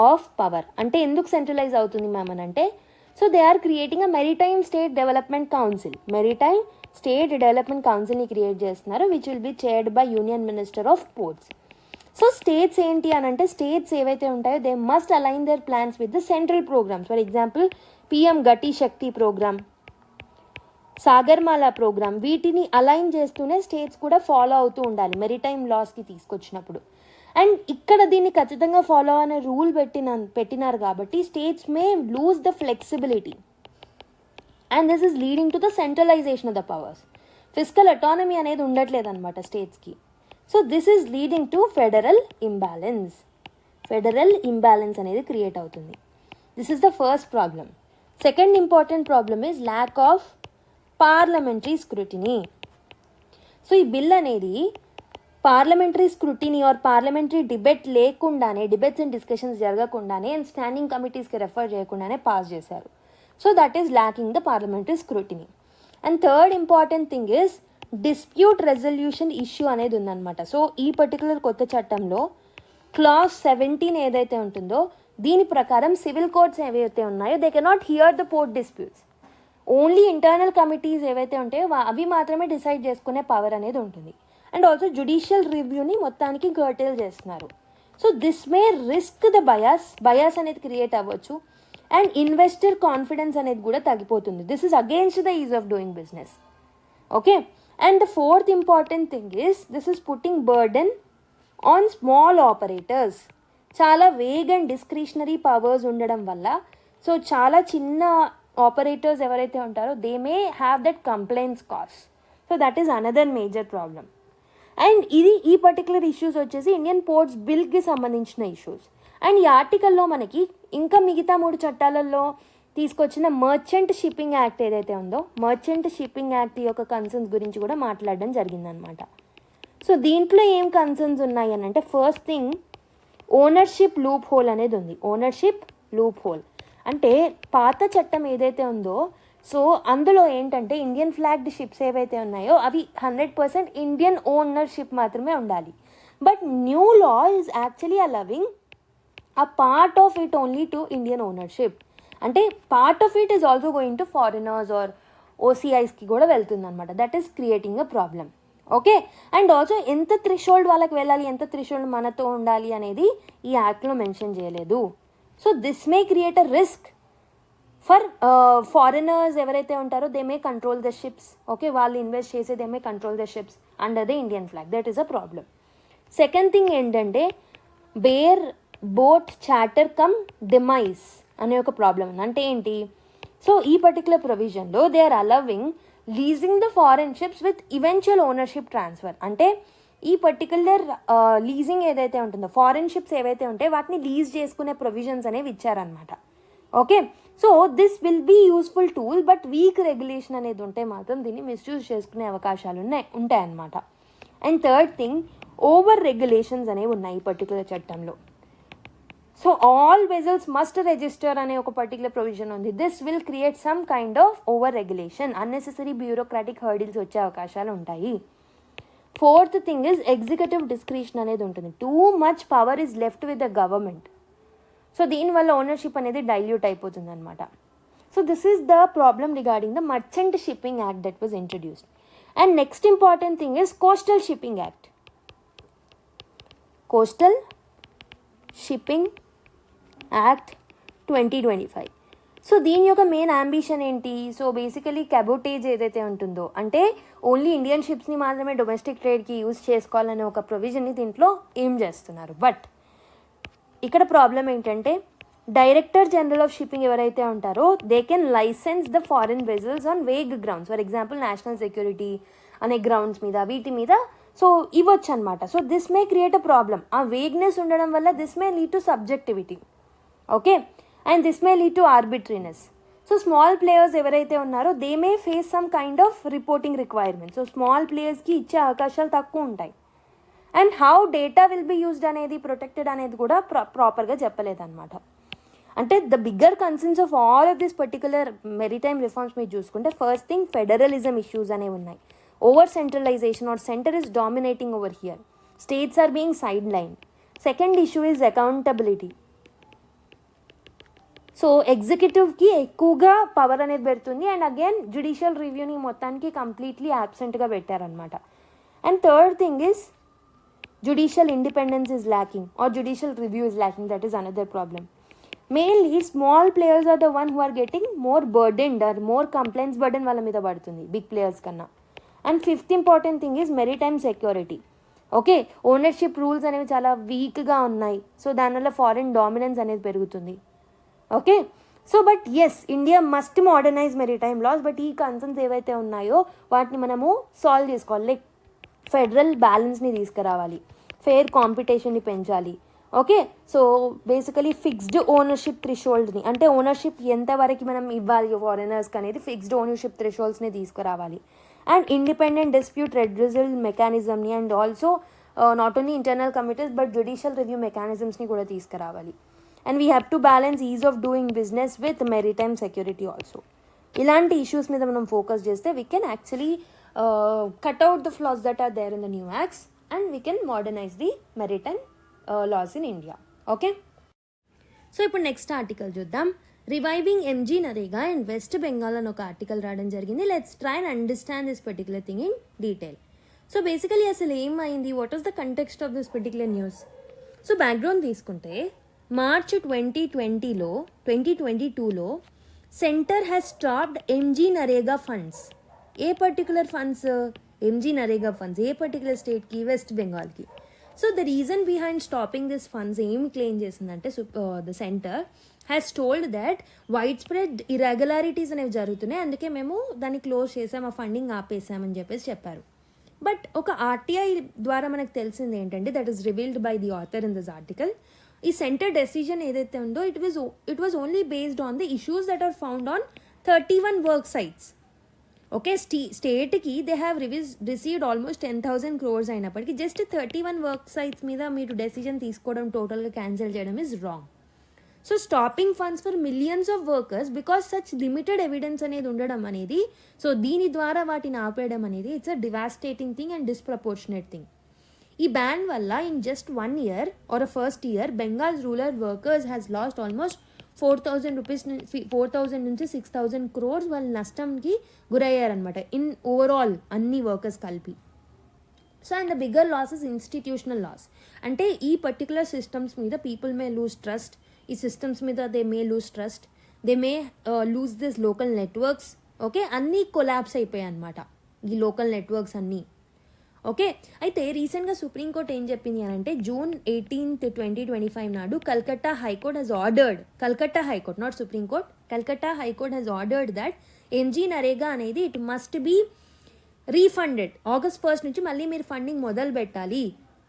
of power ante enduku centralize avutundi ma'am anante so they are creating a Maritime State Development Council. Maritime State Development Council ni create చేస్తున్నారు which will be chaired by Union Minister of Ports. So states ఏంటి అని అంటే states ఏవైతే ఉంటాయో they must align their plans with the central programs. For example, PM Gati Shakti program, Sagarmala programme, వీటిని align చేస్తూనే states కూడా follow అవుతూ ఉండాలి మెరిటైమ్ లాస్కి తీసుకొచ్చినప్పుడు. అండ్ ఇక్కడ దీన్ని ఖచ్చితంగా ఫాలో అనే రూల్ పెట్టినారు కాబట్టి states may lose the flexibility and this is leading to the centralization of the powers. Fiscal autonomy అనేది ఉండట్లేదు అనమాట స్టేట్స్కి. So this is leading to federal imbalance అనేది క్రియేట్ అవుతుంది. This is the first problem. Second important problem is lack of parliamentary scrutiny. So ఈ bill అనేది parliamentary scrutiny or parliamentary debate లేకుండానే, debates and discussions జరగకుండానే and standing కమిటీస్కి refer చేయకుండానే pass చేశారు. So that is lacking the parliamentary scrutiny. And third important thing is dispute resolution issue అనేది ఉందన్నమాట. So ఈ పర్టికులర్ కొత్త చట్టంలో క్లాస్ 17 ఏదైతే ఉంటుందో దీని ప్రకారం సివిల్ కోర్ట్స్ ఏవైతే ఉన్నాయో they cannot hear the port disputes. Only internal committees ఏవైతే ఉంటాయో అవి మాత్రమే డిసైడ్ చేసుకునే పవర్ అనేది ఉంటుంది. అండ్ ఆల్సో జుడిషియల్ రివ్యూని మొత్తానికి కర్టైల్ చేస్తున్నారు. So this May risk the bias అనేది క్రియేట్ అవ్వచ్చు అండ్ ఇన్వెస్టర్ కాన్ఫిడెన్స్ అనేది కూడా తగ్గిపోతుంది. This is against the is of doing business. Okay, and the fourth important thing is this is putting burden on small operators. చాలా vague and discretionary powers ఉండడం వల్ల so చాలా చిన్న operators ఎవరైతే ఉంటారో they may have that complaints cost. So that is another major problem. And ఈ particular issues వచ్చేసి Indian ports బిల్కి సంబంధించిన ఇష్యూస్. అండ్ ఈ ఆర్టికల్లో మనకి ఇంకా మిగతా 3 చట్టాలలో తీసుకొచ్చిన మర్చెంట్ షిప్పింగ్ యాక్ట్ ఏదైతే ఉందో మర్చెంట్ షిప్పింగ్ యాక్ట్ యొక్క కన్సర్న్స్ గురించి కూడా మాట్లాడడం జరిగిందనమాట. సో దీంట్లో ఏం కన్సర్న్స్ ఉన్నాయి అని అంటే first thing ownership loop whole అనేది ఉంది. ఓనర్షిప్ లూప్ హోల్ అంటే పాత చట్టం ఏదైతే ఉందో సో అందులో ఏంటంటే ఇండియన్ ఫ్లాగ్డ్ షిప్స్ ఏవైతే ఉన్నాయో అవి 100% ఇండియన్ ఓనర్షిప్ మాత్రమే ఉండాలి. But new law is actually allowing a part of it only to Indian ownership. అంటే part of it is also going to foreigners or ఓసీఐస్కి కూడా వెళ్తుంది అనమాట. That is creating a problem. Okay, and also ఎంత threshold వాళ్ళకి వెళ్ళాలి, ఎంత threshold మనతో ఉండాలి అనేది ఈ యాక్ట్లో మెన్షన్ చేయలేదు. So this may create a risk for foreigners ఎవరైతే ఉంటారో they may control the ships. Okay, వాళ్ళు ఇన్వెస్ట్ చేసే they may control the ships under the Indian flag. That is a problem. Second thing ఏంటంటే bareboat charter cum demise అనే ఒక problem ఉంది. అంటే ఏంటి? సో ఈ పర్టికులర్ ప్రొవిజన్లో they are allowing leasing the foreign ships with eventual ownership transfer. అంటే ఈ పర్టికులర్ లీజింగ్ ఏదైతే ఉంటుందో, ఫారెన్ షిప్స్ ఏవైతే ఉంటాయో వాటిని లీజ్ చేసుకునే ప్రొవిజన్స్ అనేవి ఇచ్చారనమాట. Okay, so this will be useful tool, but weak regulation అనేది ఉంటే మాత్రం దీన్ని మిస్యూజ్ చేసుకునే అవకాశాలు ఉంటాయన్నమాట. And third thing, over regulations అనేవి ఉన్నాయి ఈ పర్టికులర్ చట్టంలో. So all vessels must register అనే ఒక పర్టికులర్ ప్రొవిజన్ ఉంది. This will create some kind of over regulation, unnecessary bureaucratic hurdles వచ్చే అవకాశాలు ఉంటాయి. Fourth thing is executive discretion అనేది ఉంటుంది. Too much power is left with the government. So దీనివల్ల ownership అనేది డైల్యూట్ అయిపోతుంది అనమాట. So this is the problem regarding the merchant shipping act that was introduced. And next important thing is coastal shipping act. Coastal shipping act 2025. So దీని యొక్క main ambition ఏంటి? So basically క్యాబోటేజ్ ఏదైతే ఉంటుందో, అంటే only Indian షిప్స్ని మాత్రమే domestic ట్రేడ్కి use చేసుకోవాలనే ఒక ప్రొవిజన్ని దీంట్లో ఏం చేస్తున్నారు. బట్ ఇక్కడ ప్రాబ్లం ఏంటంటే డైరెక్టర్ జనరల్ ఆఫ్ షిప్పింగ్ ఎవరైతే ఉంటారో they can license the foreign vessels on vague grounds. For example national security అనే గ్రౌండ్స్ మీద, వీటి మీద సో ఇవ్వచ్చు అనమాట. So this may create a problem. ఆ వేగ్నెస్ ఉండడం వల్ల this may lead to subjectivity. Okay, and this may lead to arbitrariness. So small players ఎవరైతే ఉన్నారో they may face some kind of reporting requirement. So small ప్లేయర్స్కి ఇచ్చే అవకాశాలు తక్కువ ఉంటాయి. And how data will be used అనేది, protected అనేది కూడా ప్రాపర్గా చెప్పలేదన్నమాట. అంటే the bigger concerns of all of this particular maritime reforms మీరు చూసుకుంటే, ఫస్ట్ థింగ్ ఫెడరలిజం ఇష్యూస్ అనేవి ఉన్నాయి. Over centralization or centre is dominating over here. States are being sideline. Second issue is accountability. So ఎగ్జిక్యూటివ్కి ఎక్కువగా power అనేది పెడుతుంది. And again judicial రివ్యూని మొత్తానికి completely యాబ్సెంట్గా పెట్టారనమాట. And third thing is judicial independence is lacking or judicial review is lacking. That is another problem. Mainly small players are the one who are getting more burdened or more complaints burden వాళ్ళ మీద పడుతుంది big players కన్నా. And fifth important thing is maritime security. Okay, ownership rules అనేవి చాలా వీక్గా ఉన్నాయి. So దానివల్ల foreign dominance అనేది పెరుగుతుంది. Okay, so but yes, India must modernise maritime laws. But ఈ కన్సర్న్స్ ఏవైతే ఉన్నాయో వాటిని మనము సాల్వ్ చేసుకోవాలి. లైక్ ఫెడరల్ బ్యాలెన్స్ని తీసుకురావాలి, ఫెయిర్ కాంపిటీషన్ని పెంచాలి. Okay, so basically fixed ownership థ్రెషోల్డ్ని, అంటే ఓనర్షిప్ ఎంతవరకు మనం ఇవ్వాలి ఫారినర్స్కి అనేది ఫిక్స్డ్ ఓనర్షిప్ థ్రెషోల్డ్స్ని తీసుకురావాలి. అండ్ ఇండిపెండెంట్ డిస్ప్యూట్ రెడ్రెసల్ మెకానిజంని, and also not only internal committees but judicial review మెకానిజమ్స్ని కూడా తీసుకురావాలి. And we have to balance ease of doing business with maritime security also. ఇలాంటి ఇష్యూస్ మీద మనం ఫోకస్ చేస్తే we can actually cut out the flaws that are there in the new acts and we can modernize the maritime laws in India. Okay, so ఇప్పుడు next article చూద్దాం. Reviving MGNREGA and West Bengal అని ఒక article రావడం జరిగింది. Let's try and understand this particular thing in detail. So basically అసలు ఏమైంది, what is the context of this particular news? So background తీసుకుంటే March 2022లో centre has stopped MGNREGA funds. ఏ particular funds? MGNREGA funds. ఏ particular స్టేట్కి? వెస్ట్ బెంగాల్కి. So the reason behind stopping this funds ఏమి claim చేసిందంటే the centre has told that wide spread irregularities అనేవి జరుగుతున్నాయి, అందుకే మేము దాన్ని క్లోజ్ చేసాం, ఆ ఫండింగ్ ఆపేసామని చెప్పారు. బట్ ఒక RTI ద్వారా మనకు తెలిసింది ఏంటంటే, that is revealed by the author in this article, ఈ సెంటర్ డెసిజన్ ఏదైతే ఉందో it was only based on the issues that are found on 31 work sites. Okay, స్టేట్కి they have received almost 10,000 crores అయినప్పటికీ just 31 work sites మీద మీరు decision తీసుకోవడం, టోటల్గా cancel చేయడం is wrong. So stopping funds for millions of workers because such limited evidence అనేది ఉండడం అనేది, సో దీని ద్వారా వాటిని ఆపేయడం అనేది it's a devastating thing and disproportionate thing. ఈ బ్యాన్ వల్ల in just 1 year or a first year Bengal's rural workers has lost almost 4,000 నుంచి 6,000 crores వాళ్ళ నష్టంకి గురయ్యారనమాట ఇన్ ఓవరాల్ అన్ని వర్కర్స్ కలిపి. So and the bigger loss is institutional loss. అంటే ఈ పర్టికులర్ సిస్టమ్స్ మీద పీపుల్ మే లూజ్ ట్రస్ట్, ఈ సిస్టమ్స్ మీద they may lose trust, they may lose this local networks. Okay, అన్నీ కొలాప్స్ అయిపోయాయి అనమాట ఈ లోకల్ నెట్వర్క్స్ అన్నీ. ఓకే, అయితే రీసెంట్గా సుప్రీంకోర్టు ఏం చెప్పింది అని అంటే June 18th, 2025 నాడు Calcutta high court has ordered, Calcutta high court not supreme court, Calcutta high court has ordered that MGNREGA అనేది it must be refunded. August 1st నుంచి మళ్ళీ మీరు ఫండింగ్ మొదలు పెట్టాలి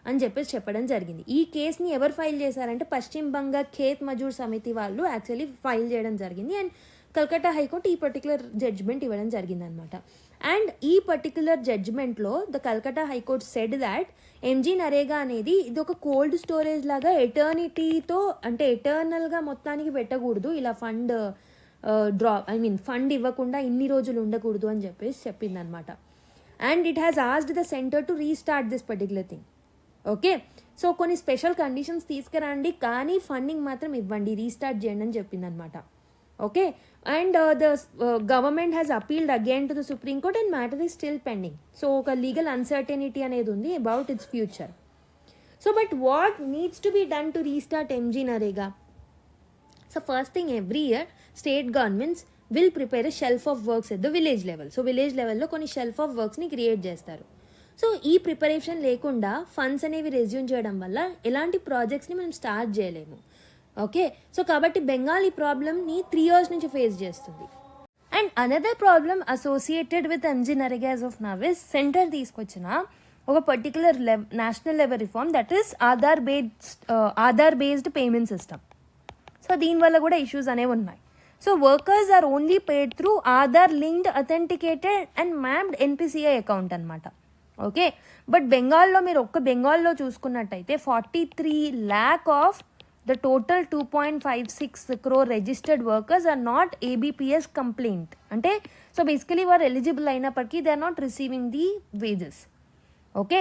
అని చెప్పేసి చెప్పడం జరిగింది. ఈ కేసుని ఎవరు ఫైల్ చేశారంటే పశ్చిమ బంగా ఖేత్ మజూర్ సమితి వాళ్ళు యాక్చువల్లీ ఫైల్ చేయడం జరిగింది. అండ్ కల్కట్టా హైకోర్టు ఈ పర్టికులర్ జడ్జ్మెంట్ ఇవ్వడం జరిగిందనమాట. అండ్ ఈ పర్టికులర్ జడ్జ్మెంట్లో the Calcutta high court said that MGNREGA అనేది ఇది ఒక కోల్డ్ స్టోరేజ్ లాగా ఎటర్నిటీతో, అంటే ఎటర్నల్గా మొత్తానికి పెట్టకూడదు, ఇలా ఫండ్ ఫండ్ ఇవ్వకుండా ఇన్ని రోజులు ఉండకూడదు అని చెప్పేసి చెప్పిందనమాట. And it has asked the centre to restart this particular thing. Okay, so కొన్ని స్పెషల్ కండిషన్స్ తీసుకురండి కానీ ఫండింగ్ మాత్రం ఇవ్వండి, రీస్టార్ట్ చేయండి అని చెప్పిందనమాట. Okay, and the government has appealed again to the supreme court and matter is still pending. So ఒక legal uncertainty అనేది ఉంది about its future. So but what needs to be done to restart MGNREGA? So first thing, every year state governments will prepare a shelf of works at the village level. So village లెవెల్లో కొన్ని shelf of వర్క్స్ని create చేస్తారు. So ఈ preparation లేకుండా funds అనేవి resume చేయడం వల్ల ఎలాంటి ప్రాజెక్ట్స్ని మనం స్టార్ట్ చేయలేము. ఓకే, సో కాబట్టి బెంగాల్ ఈ ప్రాబ్లమ్ని 3 years నుంచి ఫేస్ చేస్తుంది. And another problem associated with MGNREGA as of now is centre తీసుకొచ్చిన ఒక పర్టికులర్ national level reform that is Aadhaar based payment system. So దీనివల్ల కూడా ఇష్యూస్ అనేవి ఉన్నాయి. So workers are only paid through Aadhaar linked authenticated and mapped NPCI account అనమాట. Okay, but బెంగాల్లో మీరు బెంగాల్లో చూసుకున్నట్టయితే 43 lakh of the total 2.56 crore registered workers are not ABPS compliant. అంటే సో బేసికలీ వారు ఎలిజిబుల్ అయినప్పటికీ they are not receiving the wages. Okay,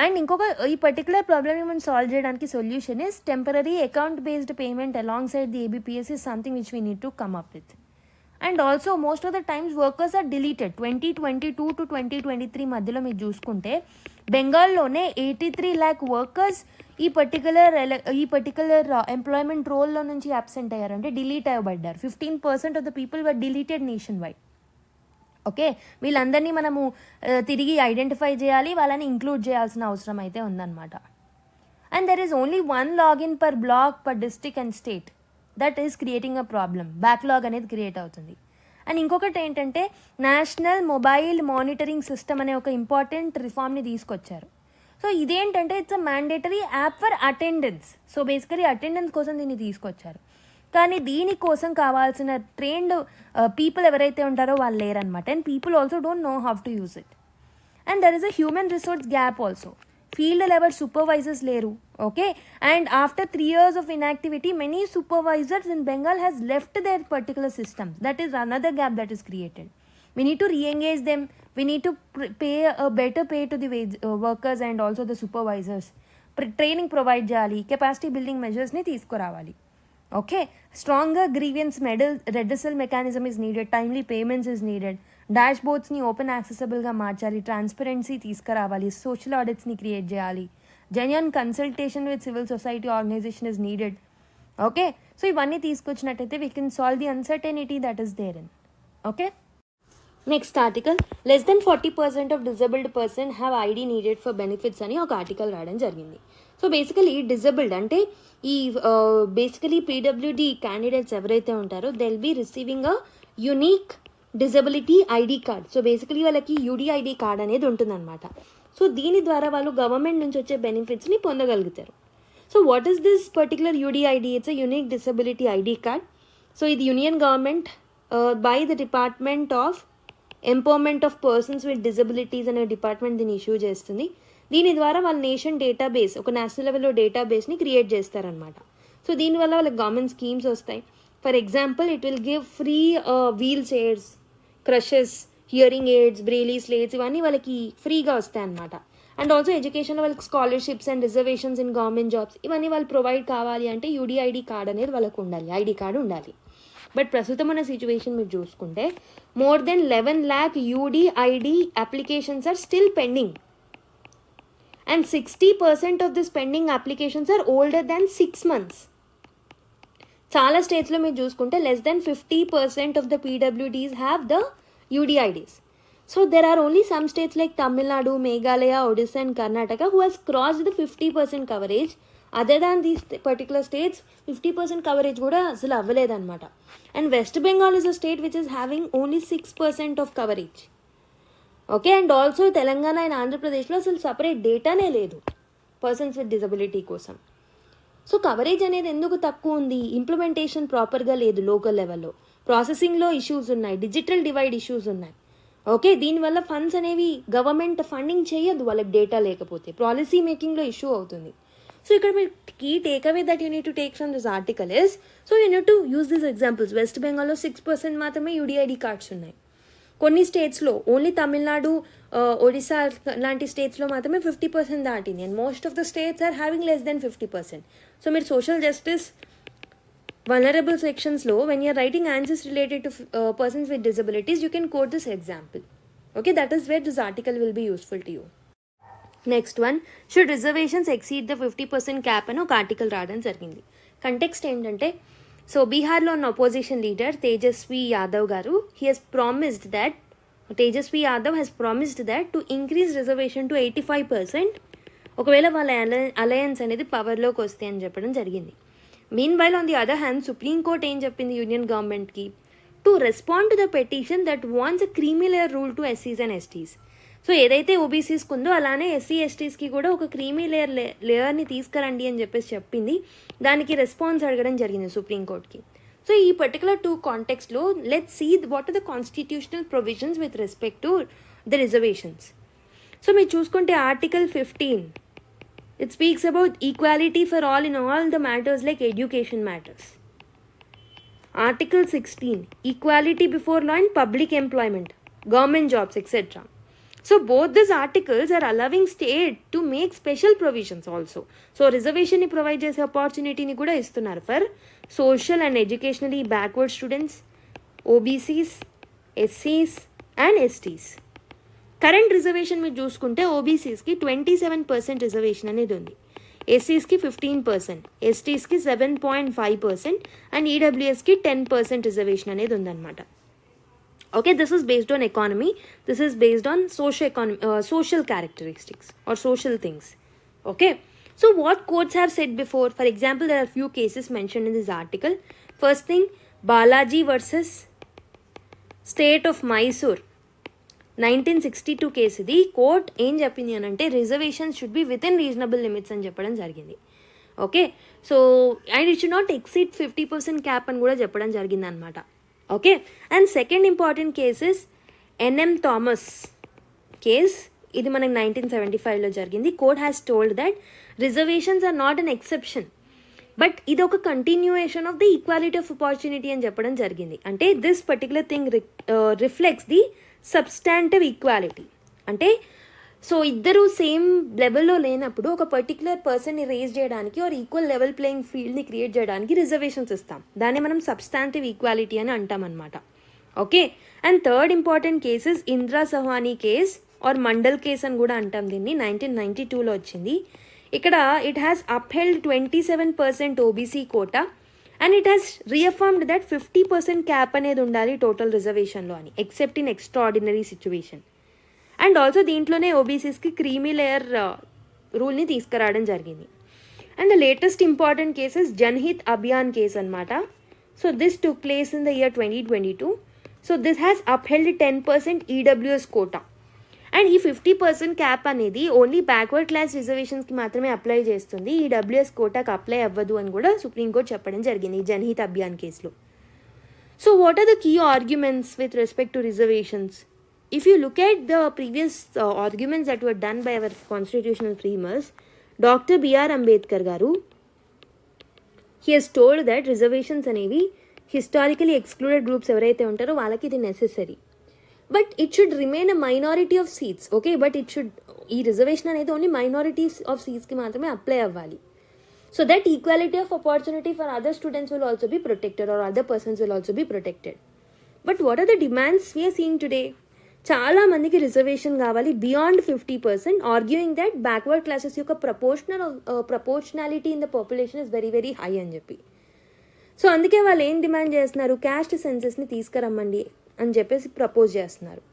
and ఇంకొక ఈ పర్టికులర్ ప్రాబ్లమ్ని మనం సాల్వ్ చేయడానికి solution is temporary account based payment along side the ABPS is something which we need to come up with. And also most of the times workers are deleted. 2022 to 2023 మధ్యలో మీరు చూసుకుంటే బెంగాల్లోనే 83 lakh workers ఈ particular employment రోల్లో నుంచి absent అయ్యారు, అంటే delete అవ్వబడ్డారు. 15% of the people were deleted nation wide. Okay, వీళ్ళందరినీ మనము తిరిగి ఐడెంటిఫై చేయాలి, వాళ్ళని ఇంక్లూడ్ చేయాల్సిన అవసరం అయితే ఉందన్నమాట. And there is only 1 login per block per district and state. That is creating a problem, backlog అనేది క్రియేట్ అవుతుంది. అండ్ ఇంకొకటి ఏంటంటే నేషనల్ మొబైల్ మానిటరింగ్ సిస్టమ్ అనే ఒక ఇంపార్టెంట్ రిఫార్మ్ని తీసుకొచ్చారు. సో ఇదేంటంటే it's a mandatory app for attendance. So basically attendance కోసం దీన్ని తీసుకొచ్చారు, కానీ దీనికోసం కావాల్సిన ట్రైన్డ్ పీపుల్ ఎవరైతే ఉంటారో వాళ్ళు లేరనమాట. And people also don't know how to use it. And there is a human resource gap also. Field level supervisors లేరు. Okay, and after 3 years of inactivity many supervisors in Bengal has left their particular systems. That is another gap that is created. We need to re-engage them. We need to pay a better pay to the workers and also the supervisors. Training provide చేయాలి, capacity building మెజర్స్ని తీసుకురావాలి. Okay, stronger grievance redressal mechanism is needed, timely payments is needed, dash బోర్డ్స్ని open యాక్సెసిబుల్గా మార్చాలి, transparency తీసుకురావాలి, social ఆడిట్స్ని create చేయాలి, genuine consultation with civil society organisation is needed. Okay, so ఇవన్నీ తీసుకొచ్చినట్టయితే we can solve the uncertainty that is there in. Okay, next article, less than 40% of disabled person have ID needed for benefits అని ఒక article రాయడం జరిగింది. So basically disabled అంటే ఈ basically PWD candidates ఎవరైతే ఉంటారో they will be receiving a unique disability ID card. So basically వాళ్ళకి UDID card అనేది ఉంటుందన్నమాట. సో దీని ద్వారా వాళ్ళు గవర్నమెంట్ నుంచి వచ్చే బెనిఫిట్స్ని పొందగలుగుతారు. So what is this particular UDID? It's a unique disability ID card. So ఇది union government by the department of empowerment of persons with disabilities అనే డిపార్ట్మెంట్ దీన్ని ఇష్యూ చేస్తుంది. దీని ద్వారా వాళ్ళ నేషన్ డేటాబేస్, ఒక నేషనల్ లెవెల్లో డేటాబేస్ని క్రియేట్ చేస్తారనమాట. సో దీనివల్ల వాళ్ళకి గవర్నమెంట్ స్కీమ్స్ వస్తాయి. For example, it will give free wheelchairs, crutches, hearing aids, braille slates, ఇవన్నీ వాళ్ళకి ఫ్రీగా వస్తాయి అన్నమాట. అండ్ ఆల్సో ఎడ్యుకేషన్లో వాళ్ళకి scholarships and reservations in government jobs ఇవన్నీ వాళ్ళు ప్రొవైడ్ కావాలి అంటే UDID కార్డ్ అనేది వాళ్ళకు ఉండాలి, ID కార్డు ఉండాలి. బట్ ప్రస్తుతం ఉన్న సిచ్యువేషన్ మీరు చూసుకుంటే more than 11 lakh UDID applications are still pending. And 60% of this pending applications are older than 6 months. చాలా స్టేట్స్లో మీరు చూసుకుంటే less than 50% of the PWDs have the UDIDs. So there are only some states like Tamil Nadu, Meghalaya, Odisha and Karnataka who has crossed the 50% coverage. Other than these particular states, 50% coverage kuda asalu avvaledannamata. And West Bengal is a state which is having only 6% of coverage. Okay, and also Telangana and Andhra Pradesh lo asalu separate data ne ledu persons with disability kosam. So coverage అనేది ఎందుకు తక్కువ ఉంది? Implementation ప్రాపర్గా లేదు local లెవెల్లో, ప్రాసెసింగ్లో issues ఉన్నాయి, digital divide issues ఉన్నాయి. ఓకే, దీనివల్ల ఫండ్స్ అనేవి గవర్నమెంట్ ఫండింగ్ చేయదు వాళ్ళకి డేటా లేకపోతే, పాలసీ మేకింగ్లో ఇష్యూ అవుతుంది. సో ఇక్కడ మీరు key takeaway that you need to take from this article is, so you need to use this examples. West బెంగాల్లో 6% మాత్రమే యూడిఐడి కార్డ్స్ ఉన్నాయి. కొన్ని స్టేట్స్లో ఓన్లీ తమిళనాడు, ఒడిశా లాంటి స్టేట్స్లో మాత్రమే 50% దాటింది. And most of the states are having less than 50%. So మీరు సోషల్ జస్టిస్ వల్నరబుల్ సెక్షన్స్లో when you're writing answers related to persons with disabilities you can quote this example. Okay, that is where this article will be useful to you. Next one, should reservations exceed the 50% cap అని ఒక article రావడం జరిగింది. Context ఏంటంటే, so బీహార్లో ఉన్న opposition leader Tejashwi Yadav గారు, Tejashwi Yadav has promised that to increase reservation to 85% ఒకవేళ వాళ్ళ అలయన్స్ అనేది పవర్లోకి వస్తే అని చెప్పడం జరిగింది. Mean while on the other hand supreme court ఏం చెప్పింది యూనియన్ గవర్నమెంట్కి, to respond to the petition that wants a creamy layer rule to ఎస్సీస్ అండ్ ఎస్టీస్. సో ఏదైతే ఓబీసీస్కి ఉందో అలానే ఎస్సీ ఎస్టీస్కి కూడా ఒక క్రీమీ లేయర్ని తీసుకురండి అని చెప్పేసి చెప్పింది. దానికి రెస్పాన్స్ అడగడం జరిగింది సుప్రీంకోర్ట్కి. సో ఈ పర్టికులర్ 2 కాంటెక్స్లో let's see what are the constitutional provisions with respect to the reservations. So మీరు చూసుకుంటే article 15 it speaks about equality for all in all the matters like education matters. Article 16, equality before law in public employment, government jobs, etc. So both these articles are allowing state to make special provisions also. So reservation ni provide chese opportunity ni kuda istunnaru for social and educationally backward students, OBCs, SCs and STs. Current reservation మీరు చూసుకుంటే ఓబీసీస్కి 27% reservation అనేది ఉంది, ఎస్సీస్కి 15%, ఎస్టీస్కి 7.5% and ఈడబ్ల్యూఎస్కి 10% reservation అనేది ఉందన్నమాట. Okay, this is based on economy, this is based on social characteristics or social things. Okay, so what courts have said before? For example there are few cases mention in this article. First thing, Balaji versus state of Mysore 1962 case ఇది. Court ఏం చెప్పింది అని అంటే reservations should be within reasonable limits అని చెప్పడం జరిగింది. Okay, so and it should not exceed 50% cap అని కూడా చెప్పడం జరిగింది అనమాట. Okay, and second important cases N M Thomas case, ఇది మనకి 1975లో జరిగింది. Court has told that reservations are not an exception but ఇది ఒక continuation of the equality of opportunity అని చెప్పడం జరిగింది. అంటే this particular thing reflects the substantive equality. అంటే సో ఇద్దరు సేమ్ లెవెల్లో లేనప్పుడు ఒక పర్టికులర్ పర్సన్ని రేజ్ చేయడానికి ఆర్ ఈక్వల్ లెవెల్ ప్లేయింగ్ ఫీల్డ్ని క్రియేట్ చేయడానికి రిజర్వేషన్స్ ఇస్తాం. దాన్ని మనం సబ్స్టాంటివ్ ఈక్వాలిటీ అని అంటాం అనమాట. Okay, and third important cases Indira Sawhney case or Mandal case అని కూడా అంటాం దీన్ని. 1992లో వచ్చింది. ఇక్కడ it has upheld 27% OBC quota and it has reaffirmed that 50% cap అనేది ఉండాలి టోటల్ రిజర్వేషన్లో అని, except in extraordinary situation. And also దీంట్లోనే ఓబీసీస్కి క్రీమీ లేయర్ రూల్ని తీసుకురావడం జరిగింది. And the latest important cases Janhit Abhiyan case అనమాట. So this took place in the year 2022. So this has upheld 10% EWS quota. And ఈ 50% క్యాప్ అనేది ఓన్లీ బ్యాక్వర్డ్ క్లాస్ రిజర్వేషన్స్కి మాత్రమే apply చేస్తుంది, ఈ డబ్ల్యూఎస్ కోటాకి అప్లై అవ్వదు అని కూడా సుప్రీంకోర్టు చెప్పడం జరిగింది జన్హిత్ అభియాన్ కేసులో. So what are the key arguments with respect to reservations? If you look at the previous arguments that were done by our constitutional framers, Dr. B.R. Ambedkar garu, he has told that reservations అనేవి historically excluded groups ఎవరైతే ఉంటారో వాళ్ళకి ఇది necessary. But it should remain a minority of seats, okay? But it should, ఈ reservation అనేది only minorities of సీట్స్కి మాత్రమే apply అవ్వాలి. So that equality of opportunity for other students will also be protected or other persons will also be protected. But what are the demands we are seeing today? చాలా మందికి reservation కావాలి beyond 50%, arguing that backward classes యొక్క proportionality in the population is very very high అని చెప్పి. So అందుకే వాళ్ళు ఏం demand చేస్తున్నారు, క్యాస్ట్ సెన్సెస్ని తీసుకురమ్మండి అని చెప్పేసి ప్రపోజ్ చేస్తున్నారు.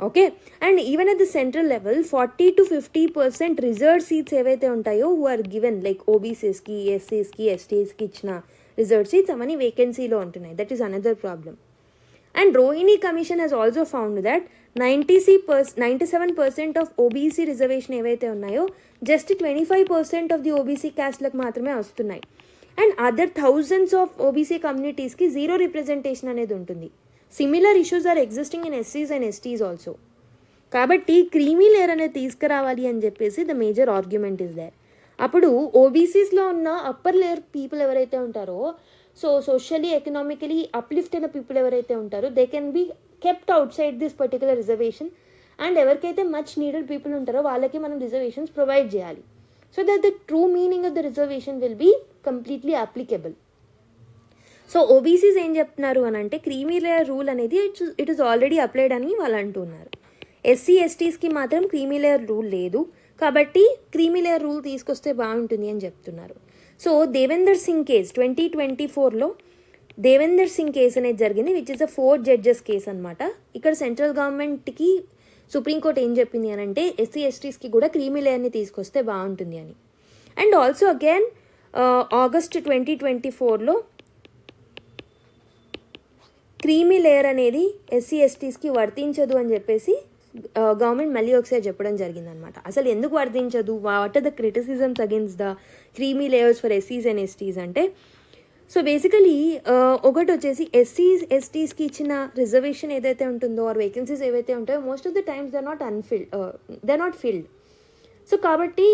Okay, and even at the central level 40-50% reserve seats ఏవైతే ఉంటాయో హూ ఆర్ గివెన్ లైక్ ఓబీసీస్కి, ఎస్సీస్కి, ఎస్టీస్కి ఇచ్చిన రిజర్వ్ సీట్స్ అవన్నీ వేకెన్సీలో ఉంటున్నాయి. That is another problem. And Rohini commission has also found that 97% of OBC reservation ఏవైతే ఉన్నాయో జస్ట్ 25% ఆఫ్ ది ఓబీసీ క్యాస్ట్లకు మాత్రమే వస్తున్నాయి. And other thousands of OBC కమ్యూనిటీస్కి జీరో రిప్రజెంటేషన్ అనేది ఉంటుంది. Similar issues are existing in ఎస్సీస్ and STs also. కాబట్టి creamy layer అనేది తీసుకురావాలి అని చెప్పేసి the major argument is there. అప్పుడు ఓబీసీస్లో ఉన్న అప్పర్ లేయర్ పీపుల్ ఎవరైతే ఉంటారో, సో సోషల్లీ ఎకనామికలీ అప్లిఫ్ట్ అయిన పీపుల్ ఎవరైతే ఉంటారో they can be kept outside this particular reservation. And ఎవరికైతే మచ్ నీడెడ్ పీపుల్ ఉంటారో వాళ్ళకి మనం రిజర్వేషన్స్ ప్రొవైడ్ చేయాలి. So that the true meaning of the reservation will be completely applicable. So OBCs ఏం చెప్తున్నారు అని అంటే క్రీమీ లేయర్ రూల్ అనేది ఇట్ ఈస్ ఆల్రెడీ అప్లైడ్ అని వాళ్ళు అంటున్నారు. ఎస్సీ ఎస్టీస్కి మాత్రం క్రీమీ లేయర్ రూల్ లేదు, కాబట్టి క్రీమీ లేయర్ రూల్ తీసుకొస్తే బాగుంటుంది అని చెప్తున్నారు. సో దేవేందర్ సింగ్ కేస్ 2024లో దేవేందర్ సింగ్ కేసు అనేది జరిగింది, which is a 4 judges case అనమాట. ఇక్కడ సెంట్రల్ గవర్నమెంట్కి సుప్రీంకోర్టు ఏం చెప్పింది అని అంటే ఎస్సీ ఎస్టీస్కి కూడా క్రీమీ లేయర్ని తీసుకొస్తే బాగుంటుంది అని. అండ్ ఆల్సో అగైన్ ఆగస్ట్ 2024లో క్రీమీ లేయర్ అనేది ఎస్సీ ఎస్టీస్కి వర్తించదు అని చెప్పేసి గవర్నమెంట్ మళ్ళీ ఒకసారి చెప్పడం జరిగిందనమాట. అసలు ఎందుకు వర్తించదు, what are the criticisms against the creamy layers for ఎస్సీస్ అండ్ ఎస్టీస్ అంటే, సో బేసికలీ ఒకటి వచ్చేసి ఎస్సీస్ ఎస్టీస్కి ఇచ్చిన రిజర్వేషన్ ఏదైతే ఉంటుందో ఆర్ వేకెన్సీస్ ఏవైతే ఉంటాయో most of the times they are not filled. So కాబట్టి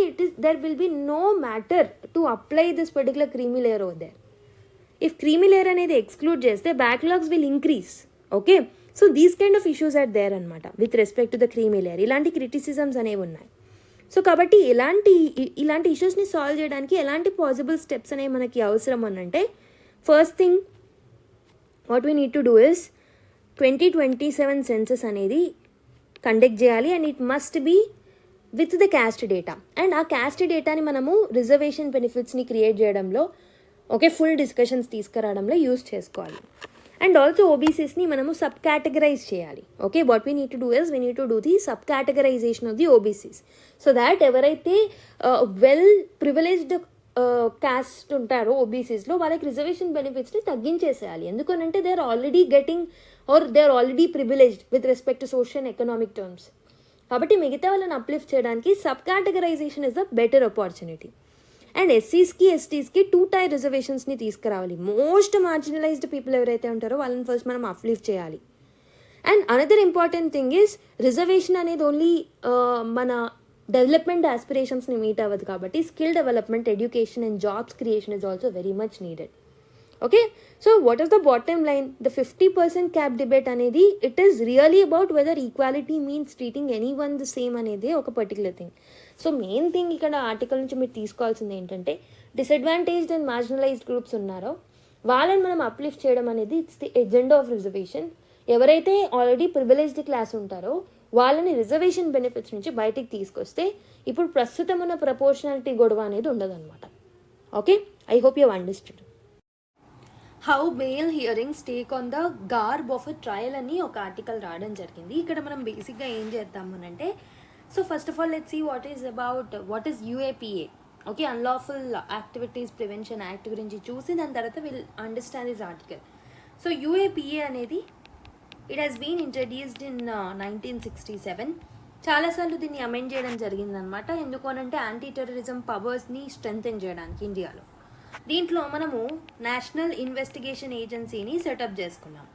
there will be no matter to apply this particular creamy layer over there. If creamy layer అనేది ఎక్స్క్లూడ్ చేస్తే backlogs will increase. Okay, so these kind of issues are there అనమాట with respect to the creamy layer. ఇలాంటి criticisms అనేవి ఉన్నాయి. So కాబట్టి ఇలాంటి ఇష్యూస్ని solve చేయడానికి ఎలాంటి పాసిబుల్ స్టెప్స్ అనేవి మనకి అవసరం అని అంటే, first thing what we need to do is 2027 census అనేది కండక్ట్ చేయాలి. And it must be with the caste data. And ఆ క్యాస్ట్ డేటాని మనము రిజర్వేషన్ బెనిఫిట్స్ని క్రియేట్ చేయడంలో, ఓకే, ఫుల్ డిస్కషన్స్ తీసుకురావడంలో యూజ్ చేసుకోవాలి. అండ్ ఆల్సో ఓబీసీస్ని మనము సబ్ కేటగరైజ్ చేయాలి. Okay, what we need to do is we need to do the sub categorisation of the OBCs so that ఎవరైతే వెల్ ప్రివిలేజ్డ్ క్యాస్ట్ ఉంటారో ఓబీసీస్లో వాళ్ళకి రిజర్వేషన్ బెనిఫిట్స్ని తగ్గించేసేయాలి. ఎందుకనంటే they are already getting or they are already privileged with respect to social and economic terms. కాబట్టి మిగతా వాళ్ళని అప్లిఫ్ట్ చేయడానికి sub categorisation is the better opportunity. And ఎస్సీస్కి ఎస్టీస్కి 2 టైర్ రిజర్వేషన్స్ని తీసుకురావాలి. మోస్ట్ మార్జినలైజ్డ్ పీపుల్ ఎవరైతే ఉంటారో వాళ్ళని ఫస్ట్ మనం అప్లిఫ్ట్ చేయాలి. And another important thing is reservation అనేది ఓన్లీ మన డెవలప్మెంట్ ఆస్పిరేషన్స్ని మీట్ అవ్వదు, కాబట్టి skill development, education and jobs creation is also very much needed. Okay, so what is the bottom line? The 50% cap debate అనేది it is really about whether equality means treating any one the same అనేది ఒక particular thing. So main thing ఇక్కడ article నుంచి మీరు తీసుకోవాల్సింది ఏంటంటే, disadvantaged and marginalised groups ఉన్నారో వాళ్ళని మనం అప్లిఫ్ట్ చేయడం అనేది it's the agenda of reservation. ఎవరైతే ఆల్రెడీ ప్రివిలేజ్డ్ క్లాస్ ఉంటారో వాళ్ళని రిజర్వేషన్ బెనిఫిట్స్ నుంచి బయటికి తీసుకొస్తే ఇప్పుడు ప్రస్తుతం ఉన్న ప్రపోర్షనాలిటీ గొడవ అనేది ఉండదు అనమాట. Okay, I hope you understood. How bail hearings take on the garb of a trial అని ఒక ఆర్టికల్ రావడం జరిగింది. ఇక్కడ మనం బేసిక్గా ఏం చేద్దాము అంటే, so first of all let's see what is UAPA. Okay, unlawful activities prevention act గురించి చూసి దాని తర్వాత will understand this article. So UAPA అనేది it has been introduced in 1967. చాలాసార్లు దీన్ని అమెండ్ చేయడం జరిగిందనమాట. ఎందుకు అనంటే యాంటీ టెర్రరిజం పవర్స్ని స్ట్రెంథెన్ చేయడానికి ఇండియాలో. దీంట్లో మనము నేషనల్ ఇన్వెస్టిగేషన్ ఏజెన్సీని సెటప్ చేసుకున్నాం.